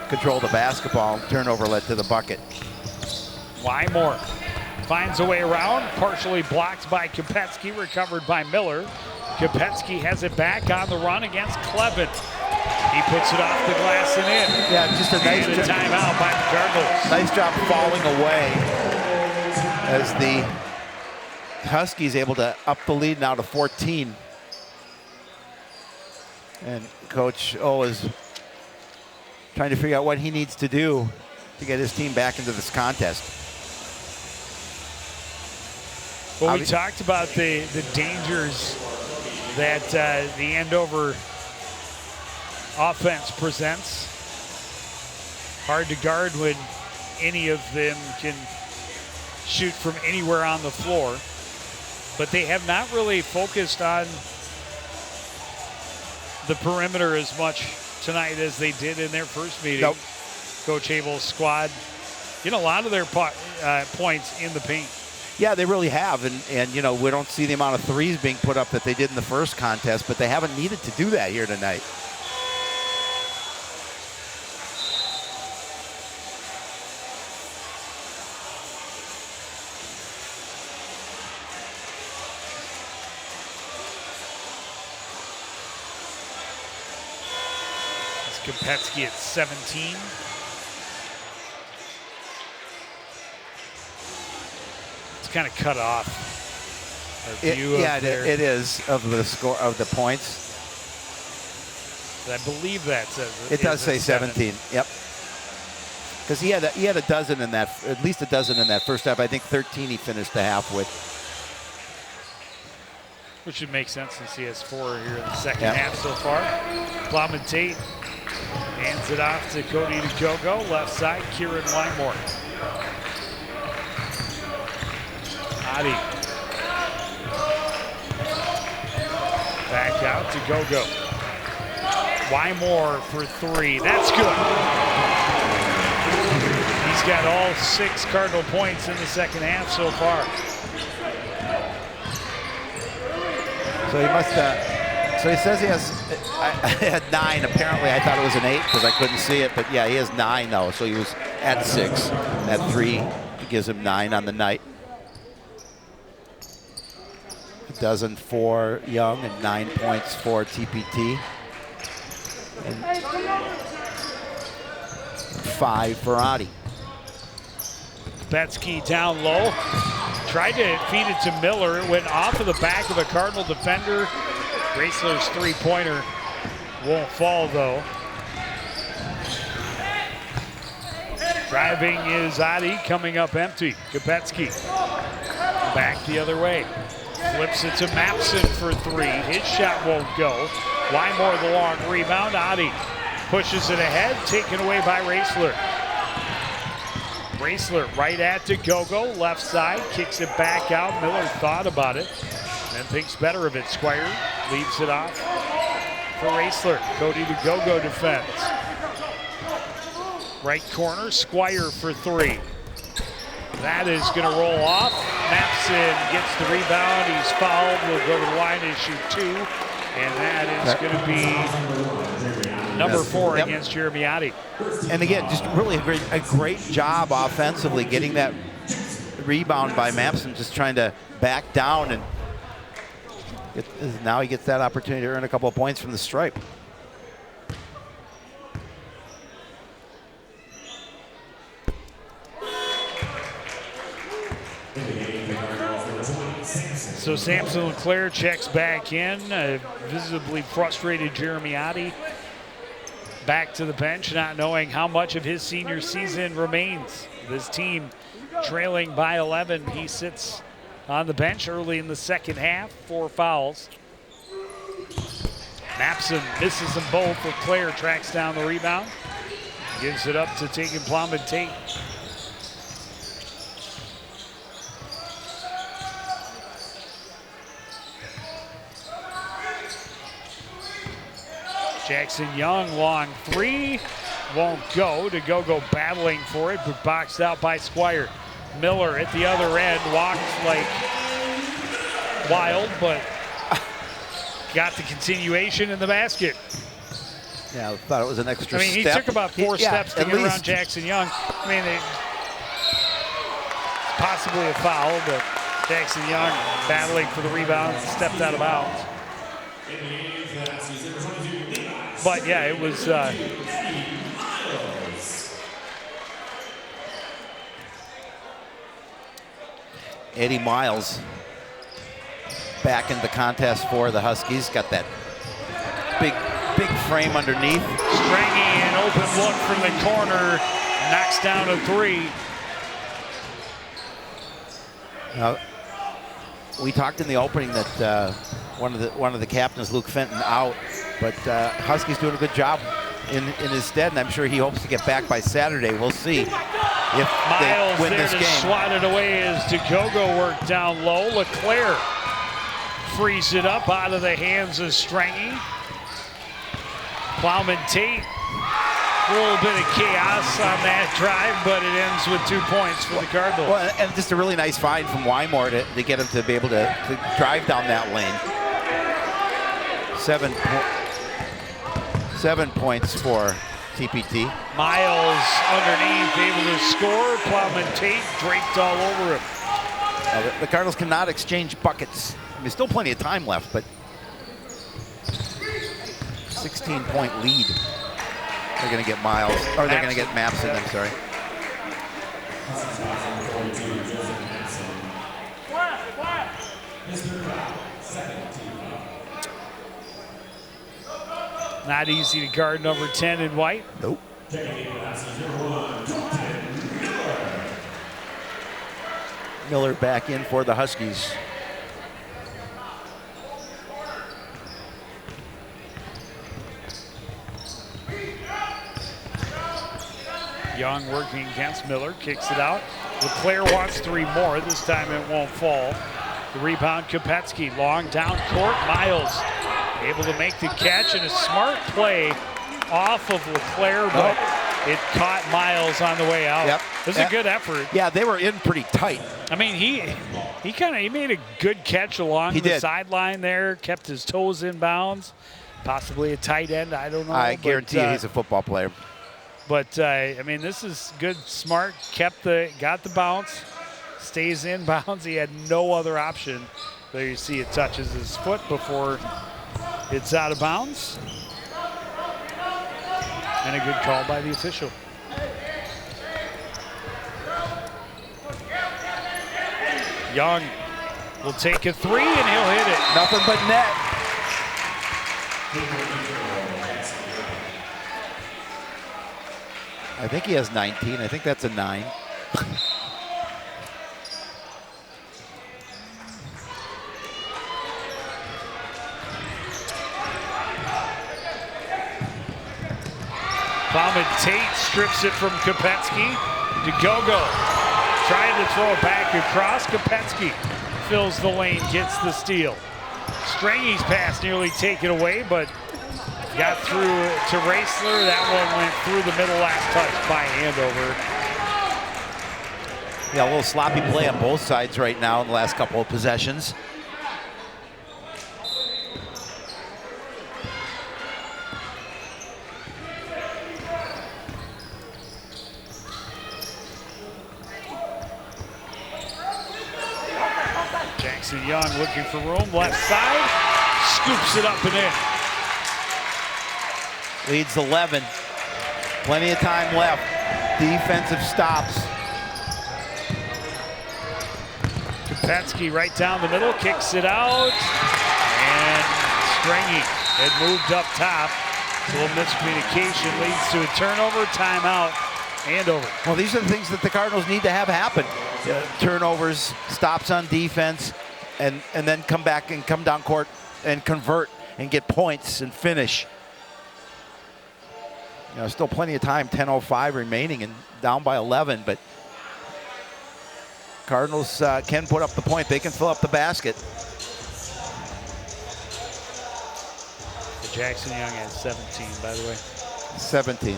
control the basketball. Turnover led to the bucket. Wymore finds a way around, partially blocked by Kopetsky, recovered by Miller. Kopetsky has it back on the run against Clevin. He puts it off the glass and in. Yeah, just a nice timeout by the Cardinals. Nice job falling away as the Huskies able to up the lead now to 14. And Coach O is trying to figure out what he needs to do to get his team back into this contest. Well, we talked about the dangers that the Andover offense presents. Hard to guard when any of them can shoot from anywhere on the floor. But they have not really focused on the perimeter as much tonight as they did in their first meeting. Nope. Coach Abel's squad, a lot of their points in the paint. Yeah, they really have, and you know, we don't see the amount of threes being put up that they did in the first contest, but they haven't needed to do that here tonight. Kopetsky at 17. It's kind of cut off. It is of the score of the points. I believe that says it does say 17. Yep. Because he had a dozen in that, at least a dozen in that first half. I think 13 he finished the half with. Which would make sense since he has 4 here in the second half so far. Plowman Tate hands it off to Cody DeGogo. Left side, Kieran Wymore. Adi. Back out to Gogo. Wymore for 3. That's good. He's got all 6 Cardinal points in the second half so far. So he must so he says he has, I had 9. Apparently I thought it was an 8 because I couldn't see it, but yeah, he has 9 though. So he was at 6. At 3 gives him 9 on the night. A dozen for Young and 9 points for TPT. And 5 for Adi. Kopetsky down low. Tried to feed it to Miller. It went off of the back of a Cardinal defender. Raisler's 3-pointer won't fall though. Driving is Adi, coming up empty. Kopetsky back the other way. Flips it to Mapson for 3. His shot won't go. Wymore the long rebound. Adi pushes it ahead, taken away by Raisler. Raisler right at DeGogo, left side, kicks it back out. Miller thought about it, then thinks better of it. Squire leaves it off for Raisler. Cody DeGogo defends. Right corner, Squire for 3. That is going to roll off. Mapson gets the rebound. He's fouled. Will go to the line and shoot 2. And that is going to be number 4 against Jeremy Adi. And again, just really a great job offensively getting that rebound by Mapson, just trying to back down, and now he gets that opportunity to earn a couple of points from the stripe. So Samson LeClaire checks back in. Visibly frustrated Jeremiotti back to the bench, not knowing how much of his senior season remains. This team trailing by 11. He sits on the bench early in the second half, 4 fouls. Mapson misses them both. LeClaire tracks down the rebound. Gives it up to Tegan Plowman-Tate. Jackson Young, long 3. Won't go. DeGogo battling for it, but boxed out by Squire. Miller at the other end walked like wild, but got the continuation in the basket. Yeah, I thought it was an extra step. I mean, he took about 4 steps to get around Jackson Young. I mean, possibly a foul, but Jackson Young battling for the rebound, stepped out of bounds. But yeah, it was Eddie Miles back in the contest for the Huskies. Got that big frame underneath. Strangy, an open look from the corner, knocks down a 3. Now, we talked in the opening that one of the captains, Luke Fenton, out, but Huskies doing a good job in his stead, and I'm sure he hopes to get back by Saturday. We'll see if Miles they win this there game. to swat it away as DeGogo worked down low. LeClaire frees it up out of the hands of Strangy. Plowman-Tate, a little bit of chaos on that drive, but it ends with 2 points for the Cardinals. Well, and just a really nice find from Wymore to get him to be able to drive down that lane. 7 points for TPT. Miles underneath, able to score. Plowman-Tate draped all over him. The Cardinals cannot exchange buckets. I mean, there's still plenty of time left, but 16-point lead. They're going to get Miles, or they're going to get Mapson, I'm sorry. Not easy to guard number 10 in white. Nope. Miller back in for the Huskies. Young working against Miller, kicks it out. LeClaire wants 3 more. This time it won't fall. The rebound, Kopetsky, long down court. Miles able to make the catch, and a smart play off of LeClaire, but it caught Miles on the way out. Yep. It was a good effort. Yeah, they were in pretty tight. I mean, he made a good catch along the sideline there, kept his toes in bounds. Possibly a tight end, I don't know. I guarantee you he's a football player. But I mean, this is good, smart, got the bounce, stays in bounds. He had no other option. There you see it touches his foot before it's out of bounds. And a good call by the official. Young will take a 3 and he'll hit it. Nothing but net. I think he has 19. I think that's a 9. Plowman-Tate strips it from Kopetsky. DeGogo trying to throw it back across. Kopetsky fills the lane, gets the steal. Strangy's pass nearly taken away, but got through to Raisler. That one went through the middle, last touch by Andover. Yeah, a little sloppy play on both sides right now in the last couple of possessions. Jackson Young looking for room, left side, scoops it up and in. Leads 11. Plenty of time left. Defensive stops. Kopetsky right down the middle, kicks it out, and Stringy had moved up top. A little miscommunication leads to a turnover, timeout, Andover. Well, these are the things that the Cardinals need to have happen. Turnovers, stops on defense, and then come back and come down court and convert and get points and finish. You know, still plenty of time, 10:05 remaining and down by 11, but Cardinals can put up the point. They can fill up the basket. Jackson Young had 17, by the way. 17.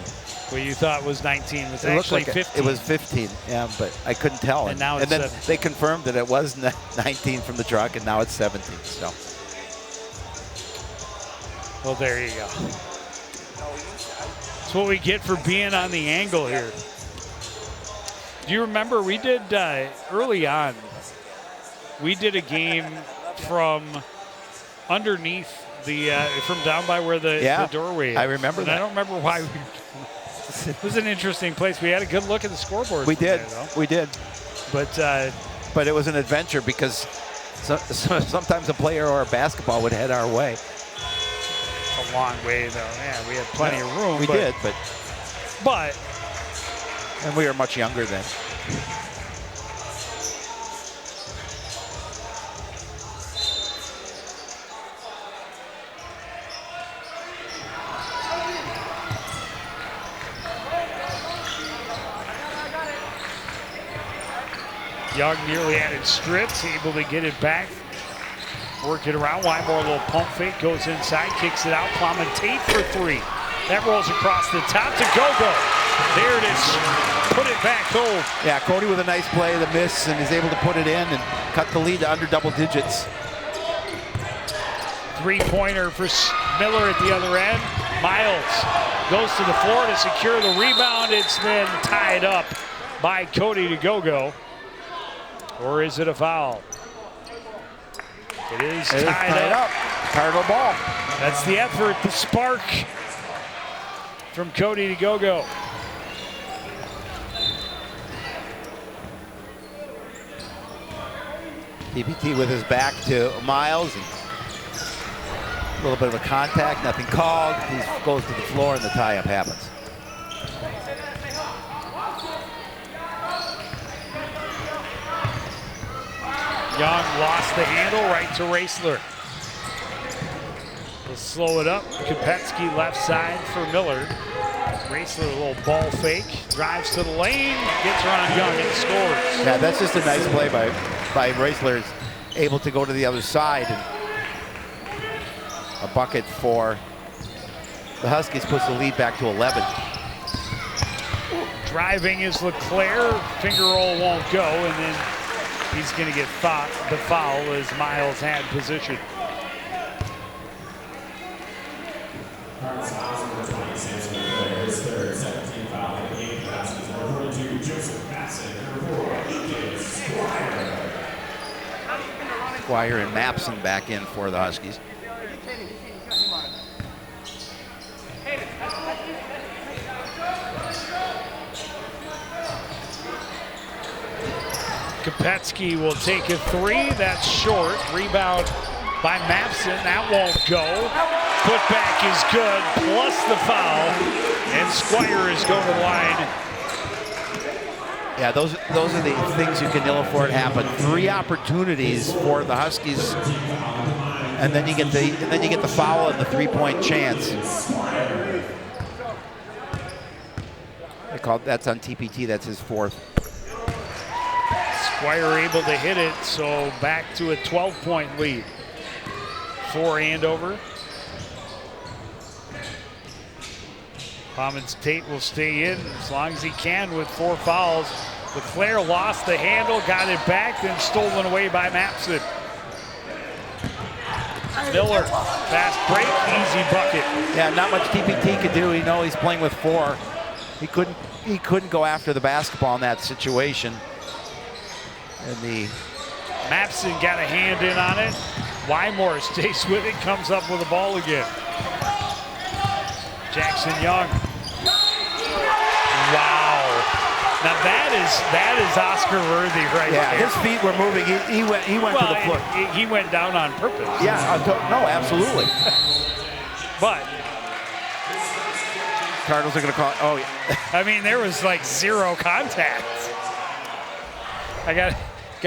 What you thought was 19 was It looked actually like 15. It was 15, yeah, but I couldn't tell. And now it's then 17. they confirmed that it was 19 from the truck, and now it's 17. So. Well, there you go. That's what we get for being on the angle here. Do you remember we did early on? We did a game from underneath the from down by where the doorway is. I remember that. I don't remember why. It was an interesting place. We had a good look at the scoreboard. We did. There, we did. But it was an adventure because sometimes a player or a basketball would head our way. a long way, though. Yeah, we had plenty of room. We did, but and we were much younger then. Young nearly had it stripped, able to get it back. Work it around. Wymore, a little pump fake, goes inside, kicks it out. Plum and Tate for three. That rolls across the top to Gogo. There it is. Put it back home. Yeah, Cody with a nice play, the miss, and is able to put it in and cut the lead to under double digits. Three-pointer for Miller at the other end. Miles goes to the floor to secure the rebound. It's been tied up by Cody to Gogo. Or is it a foul? It is tied up. Cardinal ball. That's the effort, the spark from Cody to Gogo. TPT with his back to Miles. And a little bit of a contact, nothing called. He goes to the floor and the tie-up happens. Young lost the handle right to Raessler. We'll slow it up. Kopetsky left side for Miller. Raessler, a little ball fake, drives to the lane, gets around Young and scores. Yeah, that's just a nice play by Raessler. Able to go to the other side. And a bucket for the Huskies puts the lead back to 11. Driving is LeClaire. Finger roll won't go, and then he's going to get the foul as Miles had position. Squire and Mapson back in for the Huskies. Kopetsky will take a three. That's short. Rebound by Mapson. That won't go. Putback is good, plus the foul. And Squire is going to the line. Yeah, those are the things you can ill afford happen. 3 opportunities for the Huskies, and then you get the foul and the 3-point chance. That's on TPT. That's his 4th. Squire able to hit it, so back to a 12-point lead for Andover. Commons Tate will stay in as long as he can with 4 fouls. LeClaire lost the handle, got it back, then stolen away by Mapson. Miller, fast break, easy bucket. Yeah, not much TPT could do. You know he's playing with 4. He couldn't go after the basketball in that situation. And Mapson got a hand in on it. Wymore stays with it, comes up with the ball again. Jackson Young. Wow. Now that is Oscar worthy right Yeah, there. his feet were moving. He went to the foot. He went down on purpose. Yeah, no, absolutely. But Cardinals are going to call it. Oh, yeah. I mean, there was like zero contact. I got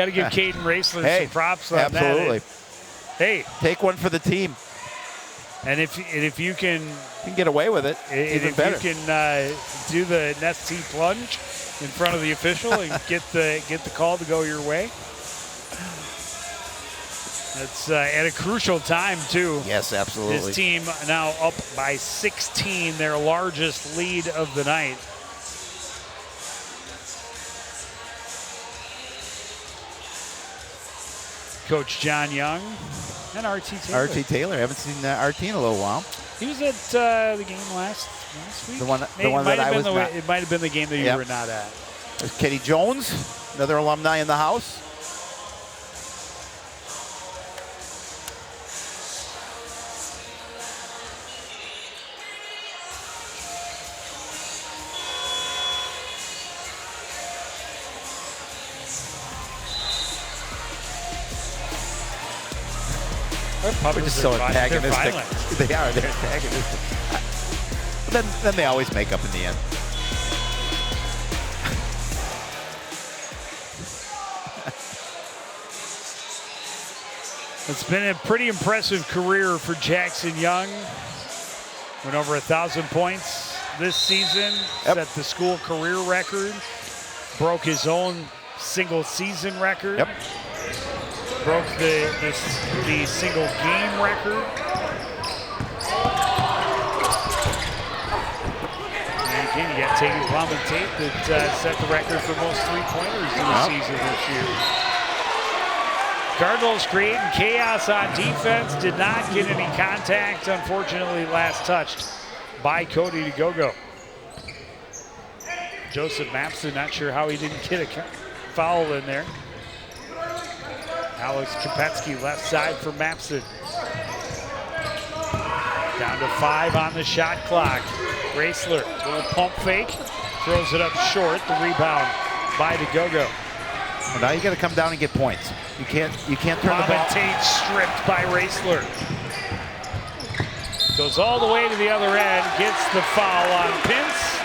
to give Caden Raisler some props on absolutely. that. Hey, take one for the team. And if you can get away with it, even better. If you can do the Nestea plunge in front of the official and get the call to go your way. That's at a crucial time, too. Yes, absolutely. His team now up by 16, their largest lead of the night. Coach John Young and R.T. Taylor. R.T. Taylor. Haven't seen R.T. in a little while. He was at the game last week. The one that I was not. It might have been the game that you were not at. There's Kenny Jones, another alumni in the house. We're just so antagonistic. They are. They're antagonistic. Then they always make up in the end. It's been a pretty impressive career for Jackson Young. Went over 1,000 points this season. Set the school career record. Broke his own single season record. Broke the single game record. And again, you got Tatum Plum and Tate that set the record for most three-pointers in the season this year. Cardinals creating chaos on defense. Did not get any contact. Unfortunately, last touched by Cody DeGogo. Joseph Mapson, not sure how he didn't get a foul in there. Alex Kopetsky left side for Mapson. Down to 5 on the shot clock. Raisler, little pump fake, throws it up short. The rebound by DeGogo. Well, now you got to come down and get points. You can't turn the ball. Tate stripped by Raisler. Goes all the way to the other end, gets the foul on Pintz,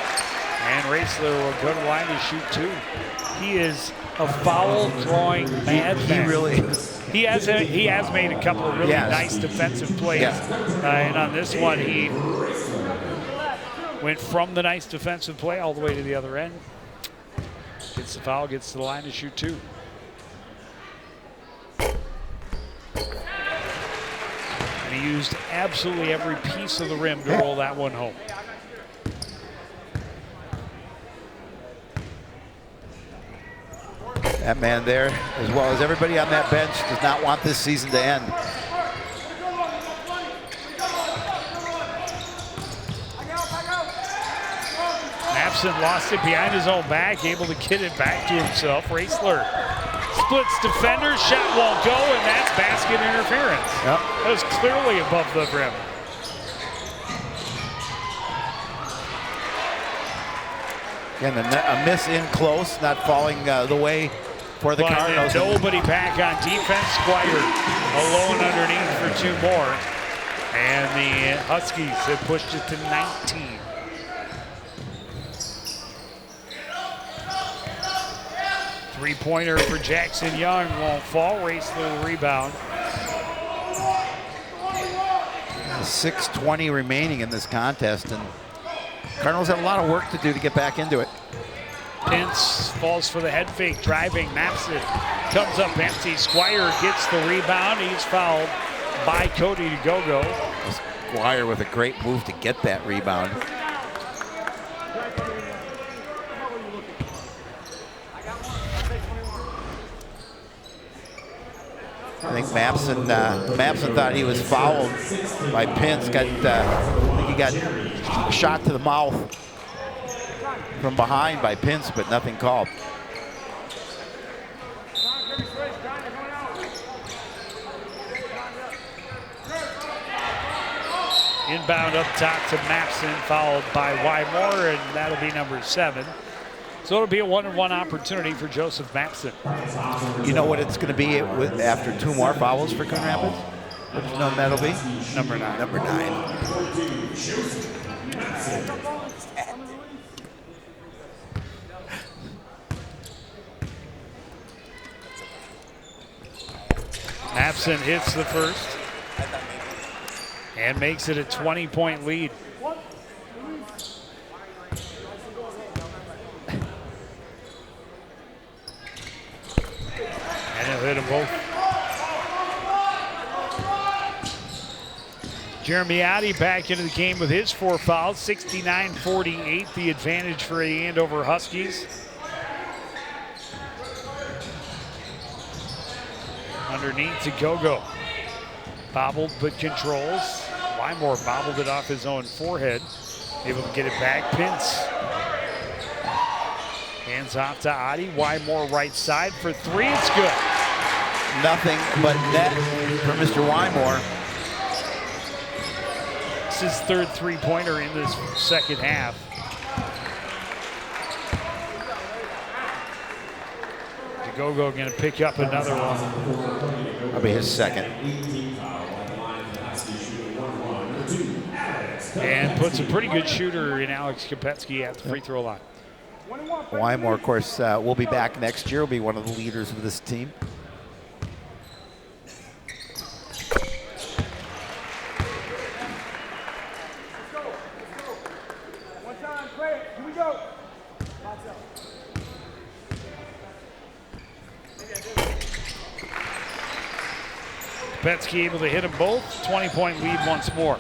and Raisler will go to the line to shoot 2. He is a foul-drawing madman. He really he has made a couple of really nice defensive plays, and on this one he went from the nice defensive play all the way to the other end. Gets the foul, gets to the line to shoot 2. And he used absolutely every piece of the rim to roll that one home. That man there, as well as everybody on that bench, does not want this season to end. Mapson lost it behind his own back, able to get it back to himself. Raisler splits defenders, shot won't go, and that's basket interference. That was clearly above the rim. Again, a miss in close, not falling the way for the Cardinals. Nobody back on defense. Squire alone underneath for 2 more. And the Huskies have pushed it to 19. Three-pointer for Jackson Young won't fall. Raisler the rebound. 6:20 remaining in this contest, and Cardinals have a lot of work to do to get back into it. Pintz falls for the head fake, driving. Mapson comes up empty. Squire gets the rebound. He's fouled by Cody DeGogo. Squire with a great move to get that rebound. I think Mapson thought he was fouled by Pintz. He got shot to the mouth from behind by Pintz, but nothing called. Inbound up top to Mapson, followed by Wymore, and that'll be number 7. So it'll be a 1-on-1 opportunity for Joseph Mapson. You know what it's going to be after 2 more fouls for Coon Rapids? Which number that'll be? Number 9. Number 9. Mapson hits the first and makes it a 20-point lead. And he'll hit them both. Jeremy Addy back into the game with his 4 fouls, 69-48, the advantage for the Andover Huskies. Underneath to Gogo. Bobbled but controls. Wymore bobbled it off his own forehead. Able to get it back. Pintz. Hands off to Adi. Wymore right side for 3. It's good. Nothing but net for Mr. Wymore. It's his 3rd three-pointer in this second half. Gogo going to pick up another one. That'll be his 2nd. And puts a pretty good shooter in Alex Kopetsky at the free throw line. Wymore, of course, will be back next year. Will be one of the leaders of this team. Kopetsky able to hit them both. 20-point lead once more.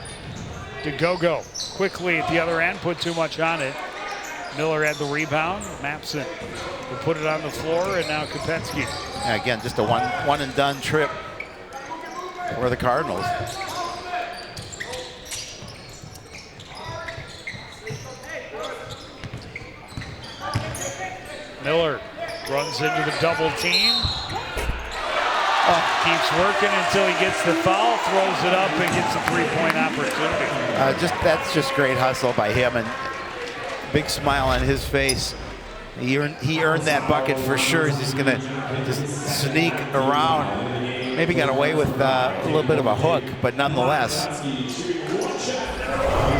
To Gogo. Quickly at the other end, put too much on it. Miller had the rebound. Mapson will put it on the floor, and now Kopetsky. Yeah, again, just a one and done trip for the Cardinals. Miller runs into the double team. Keeps working until he gets the foul, throws it up, and gets a 3-point opportunity. That's just great hustle by him, and big smile on his face. He earned that bucket for sure. He's going to just sneak around. Maybe got away with a little bit of a hook, but nonetheless, he's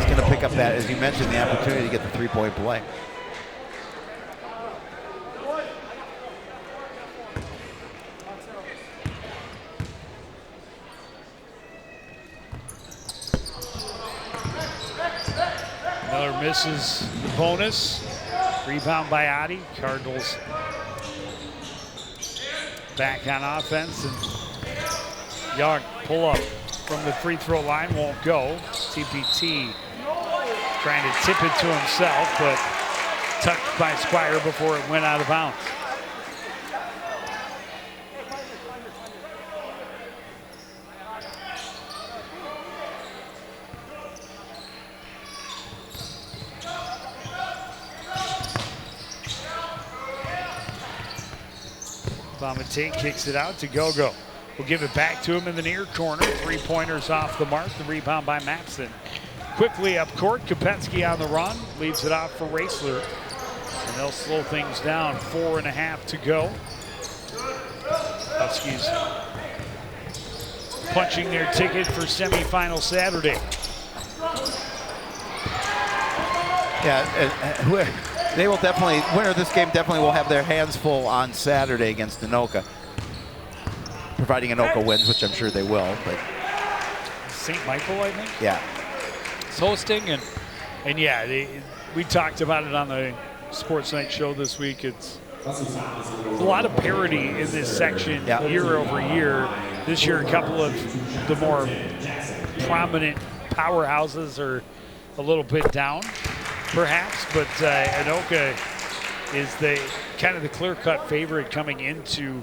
going to pick up that, as you mentioned, the opportunity to get the 3-point play. Miller misses the bonus. Rebound by Adi. Cardinals back on offense. And Young pull up from the free throw line, won't go. TPT trying to tip it to himself, but tucked by Squire before it went out of bounds. Bomate kicks it out to Gogo. We'll give it back to him in the near corner. 3-pointers off the mark. The rebound by Mapson. Quickly up court. Kopetsky on the run. Leaves it off for Raessler. And they'll slow things down. 4.5 to go. Huskies punching their ticket for semifinal Saturday. Yeah, they will definitely, winner of this game definitely will have their hands full on Saturday against Anoka. Providing Anoka wins, which I'm sure they will. But St. Michael, I think? Yeah. It's hosting, and yeah, we talked about it on the Sports Night show this week. It's a lot of parity in this section year over year. This year, a couple of the more prominent powerhouses are a little bit down, perhaps, but Anoka is the kind of the clear-cut favorite coming into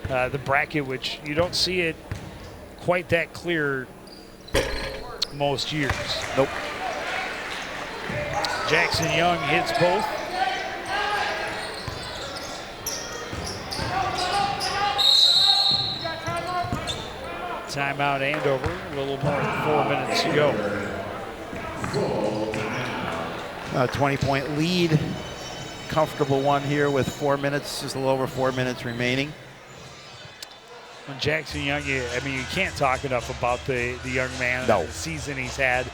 the bracket, which you don't see it quite that clear most years. Nope. Jackson Young hits both. Timeout Andover, a little more than 4 minutes to go. A 20-point lead comfortable one here with 4 minutes, just a little over 4 minutes remaining. When Jackson Young, you can't talk enough about the young man. No. The season he's had.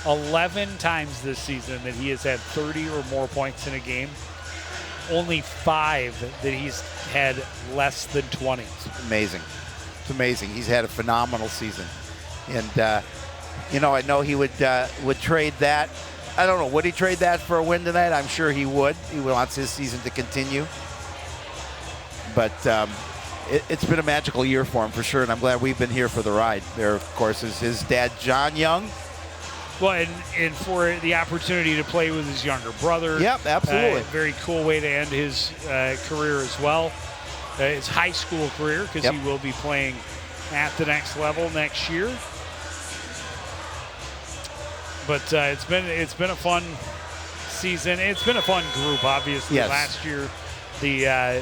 11 times this season that he has had 30 or more points in a game. Only 5 that he's had less than 20. It's amazing. It's amazing. He's had a phenomenal season. And, I know he would trade that. I don't know, would he trade that for a win tonight? I'm sure he would. He wants his season to continue. But it's been a magical year for him for sure, and I'm glad we've been here for the ride. There, of course, is his dad, John Young. Well, and for the opportunity to play with his younger brother. Yep, absolutely. Very cool way to end his career as well. His high school career, because he will be playing at the next level next year. But it's been a fun season. It's been a fun group, obviously. Yes. Last year, the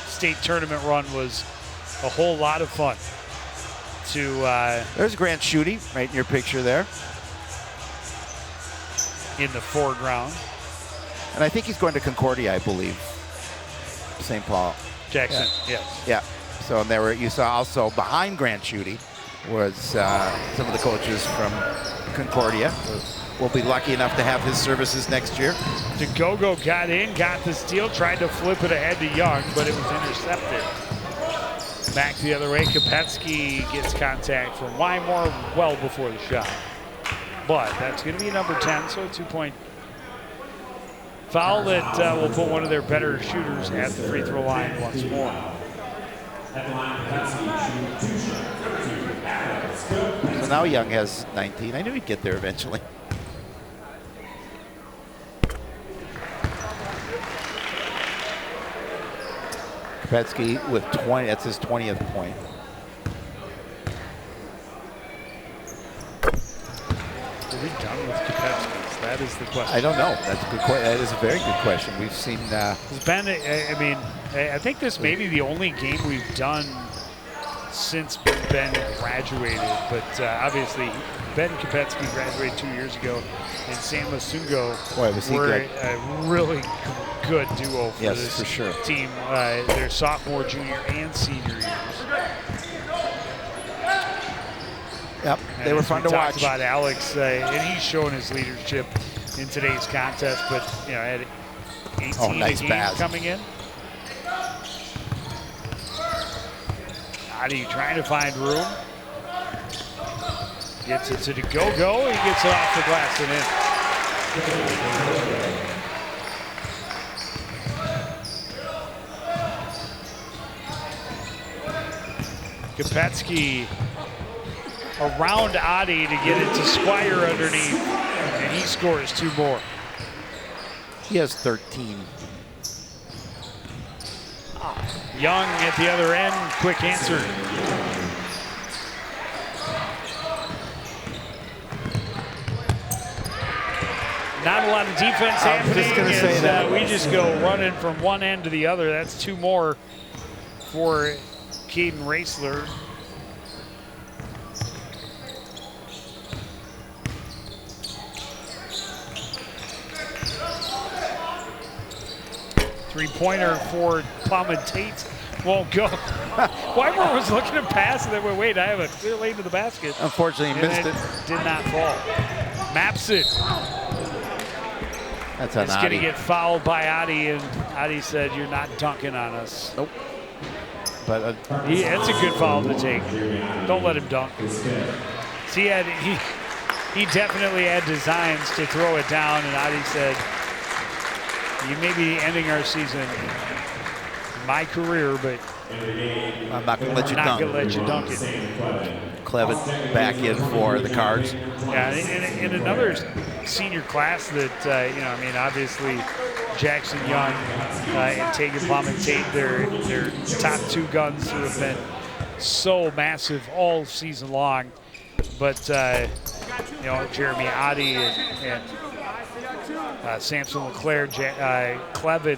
state tournament run was a whole lot of fun. There's Grant Schutte right in your picture there. In the foreground. And I think he's going to Concordia, I believe. St. Paul. Jackson, yes. Yeah. So and you saw also behind Grant Schutte was some of the coaches from Concordia. We'll be lucky enough to have his services next year. DeGogo got in, got the steal, tried to flip it ahead to Young, but it was intercepted. Back the other way, Kopetsky gets contact from Wymore well before the shot. But that's going to be number 10, so a 2-point foul that will put one of their better shooters at the free throw line once more. So now Young has 19. I knew he'd get there eventually. Kopetsky with 20. That's his 20th point. Are we done with Kopetsky's? That is the question. I don't know. That's a good question. That is a very good question. We've seen. Ben, I think this may be the only game we've done since Ben graduated, but obviously Ben Kopetsky graduated 2 years ago, and Sam Masungo were a really good duo for this for sure. team, their sophomore, junior, and senior years. Yep, they were fun to watch. We talked about Alex, and he's shown his leadership in today's contest, but had 18 nice games pass coming in. Adi trying to find room. Gets it to DeGogo. He gets it off the glass and in. Kopetsky around Adi to get it to Squire underneath, and he scores 2 more. He has 13. Young at the other end, quick answer. Not a lot of defense happening as we just go running from one end to the other. That's 2 more for Caden Raisler. Three-pointer for Plum Tate won't go. Wymore was looking to pass and then went, wait, I have a clear lane to the basket. Unfortunately, he missed it. Did not fall. Maps it. That's on It's going to get fouled by Adi, and Adi said, you're not dunking on us. Nope. But that's a good foul to take. Don't let him dunk. See, he definitely had designs to throw it down, and Adi said, you may be ending our season, my career, but I'm not going to let you dunk. Not going to let you dunk it. Clevitt back in for the Cards. Yeah, in another senior class that, obviously Jackson Young and Tegan Plum Tate, their top 2 guns who have been so massive all season long. But, Jeremy Adi and Samson LeClaire, Clevin,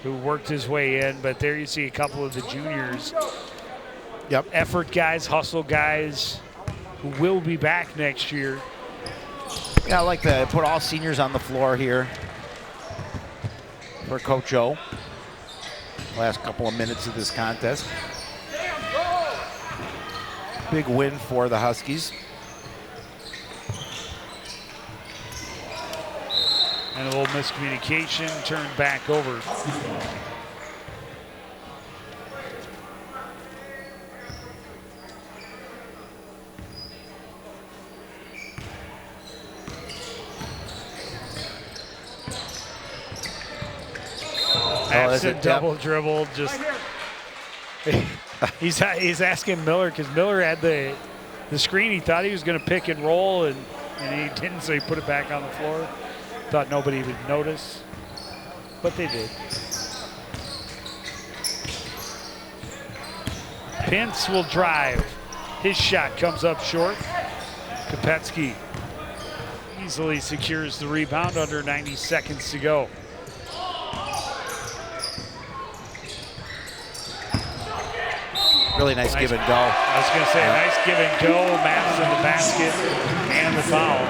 who worked his way in, but there you see a couple of the juniors. Yep. Effort guys, hustle guys, who will be back next year. Yeah, I like to put all seniors on the floor here for Coach O. Last couple of minutes of this contest. Big win for the Huskies. And a little miscommunication, turned back over. Absent double dribble, just he's asking Miller because Miller had the screen. He thought he was going to pick and roll, and he didn't, so he put it back on the floor. Thought nobody would notice, but they did. Pence will drive. His shot comes up short. Kopetsky easily secures the rebound under 90 seconds to go. Really nice give and go. I was going to say, nice give and go. Maps in the basket and the foul.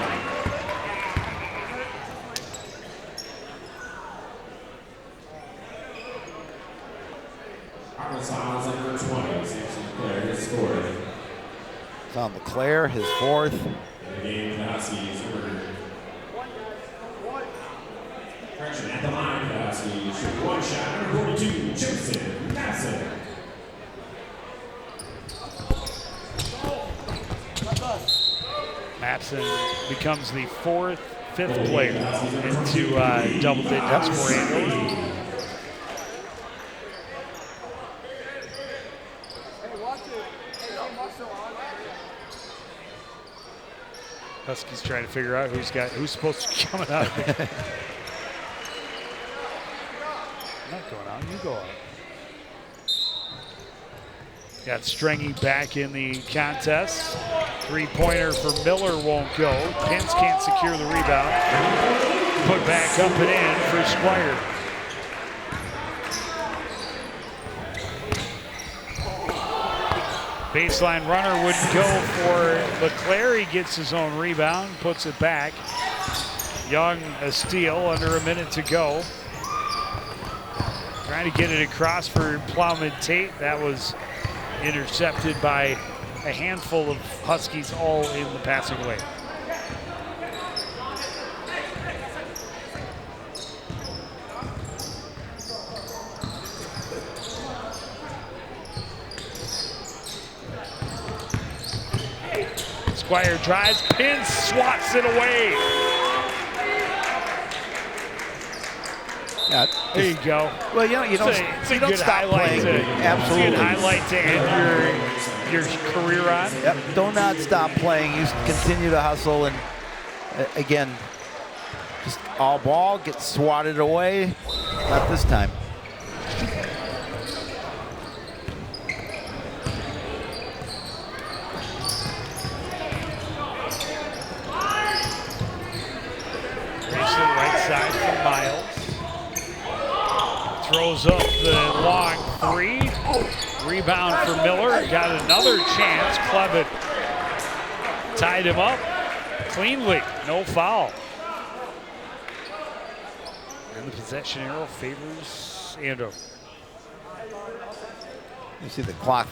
It's on LeClaire, his fourth. Correction, at the line, Huskies shoot one shot, number 42, Joseph Madison. Matson becomes the fifth player into double digits for Andover. Huskies trying to figure out who's supposed to be coming out. I'm not going out, you go out. Got Strengy back in the contest. Three-pointer for Miller won't go. Pence can't secure the rebound. Put back up and in for Squire. Baseline runner wouldn't go for LeClaire. He gets his own rebound, puts it back. Young, a steal, under a minute to go. Trying to get it across for Plowman Tate. That was intercepted by a handful of Huskies, all in the passing lane. Squire drives, Pence swats it away. Yeah, there you go. Well, you don't stop playing. Absolutely. It's a good highlight to end your career on. Yep. Do not stop playing. You continue to hustle, and again, just all ball gets swatted away. Not this time. Side from Miles. Throws up the long three. Rebound for Miller. Got another chance. Clevitt tied him up cleanly. No foul. And the possession arrow favors Andover. You see the clock,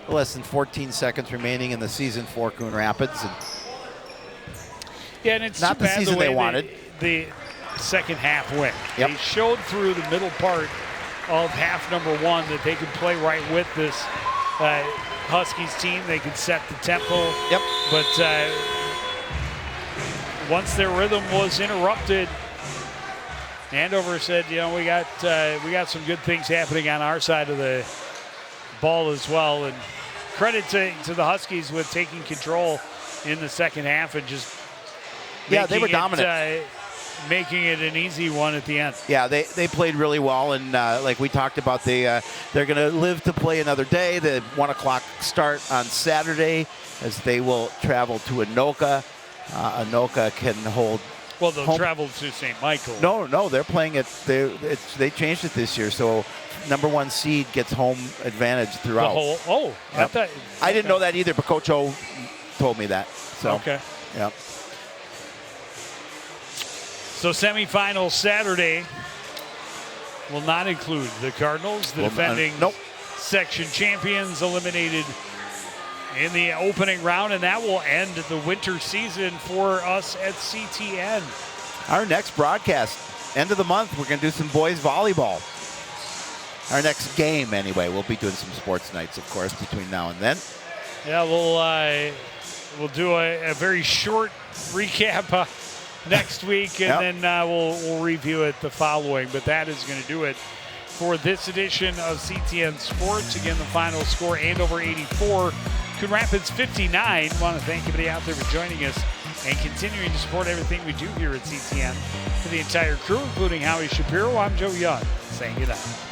less than 14 seconds remaining in the season for Coon Rapids. And yeah, and it's not too the bad season the way they wanted. The second half went. Yep. They showed through the middle part of half number one that they could play right with this Huskies team. They could set the tempo. Yep. But once their rhythm was interrupted, Andover said, you know, we got some good things happening on our side of the ball as well. And credit to the Huskies with taking control in the second half and just they were dominant. Making it an easy one at the end. Yeah, they played really well, and like we talked about, they're going to live to play another day. The 1 o'clock start on Saturday as they will travel to Anoka. Anoka can hold. Well, they'll travel to St. Michael. No, they're playing it. They changed it this year, so number 1 seed gets home advantage throughout. Yep. I didn't know that either, but Coach O told me that. So okay. Yep. So semifinal Saturday, will not include the Cardinals, the defending section champions, eliminated in the opening round, and that will end the winter season for us at CTN. Our next broadcast, end of the month, we're going to do some boys volleyball. Our next game, anyway. We'll be doing some sports nights, of course, between now and then. Yeah, we'll do a very short recap next week, and then we'll review it the following. But that is going to do it for this edition of CTN Sports. Again, the final score, Andover 84, Coon Rapids 59. I want to thank everybody out there for joining us and continuing to support everything we do here at CTN. For the entire crew, including Howie Shapiro, I'm Joe Young, saying goodnight.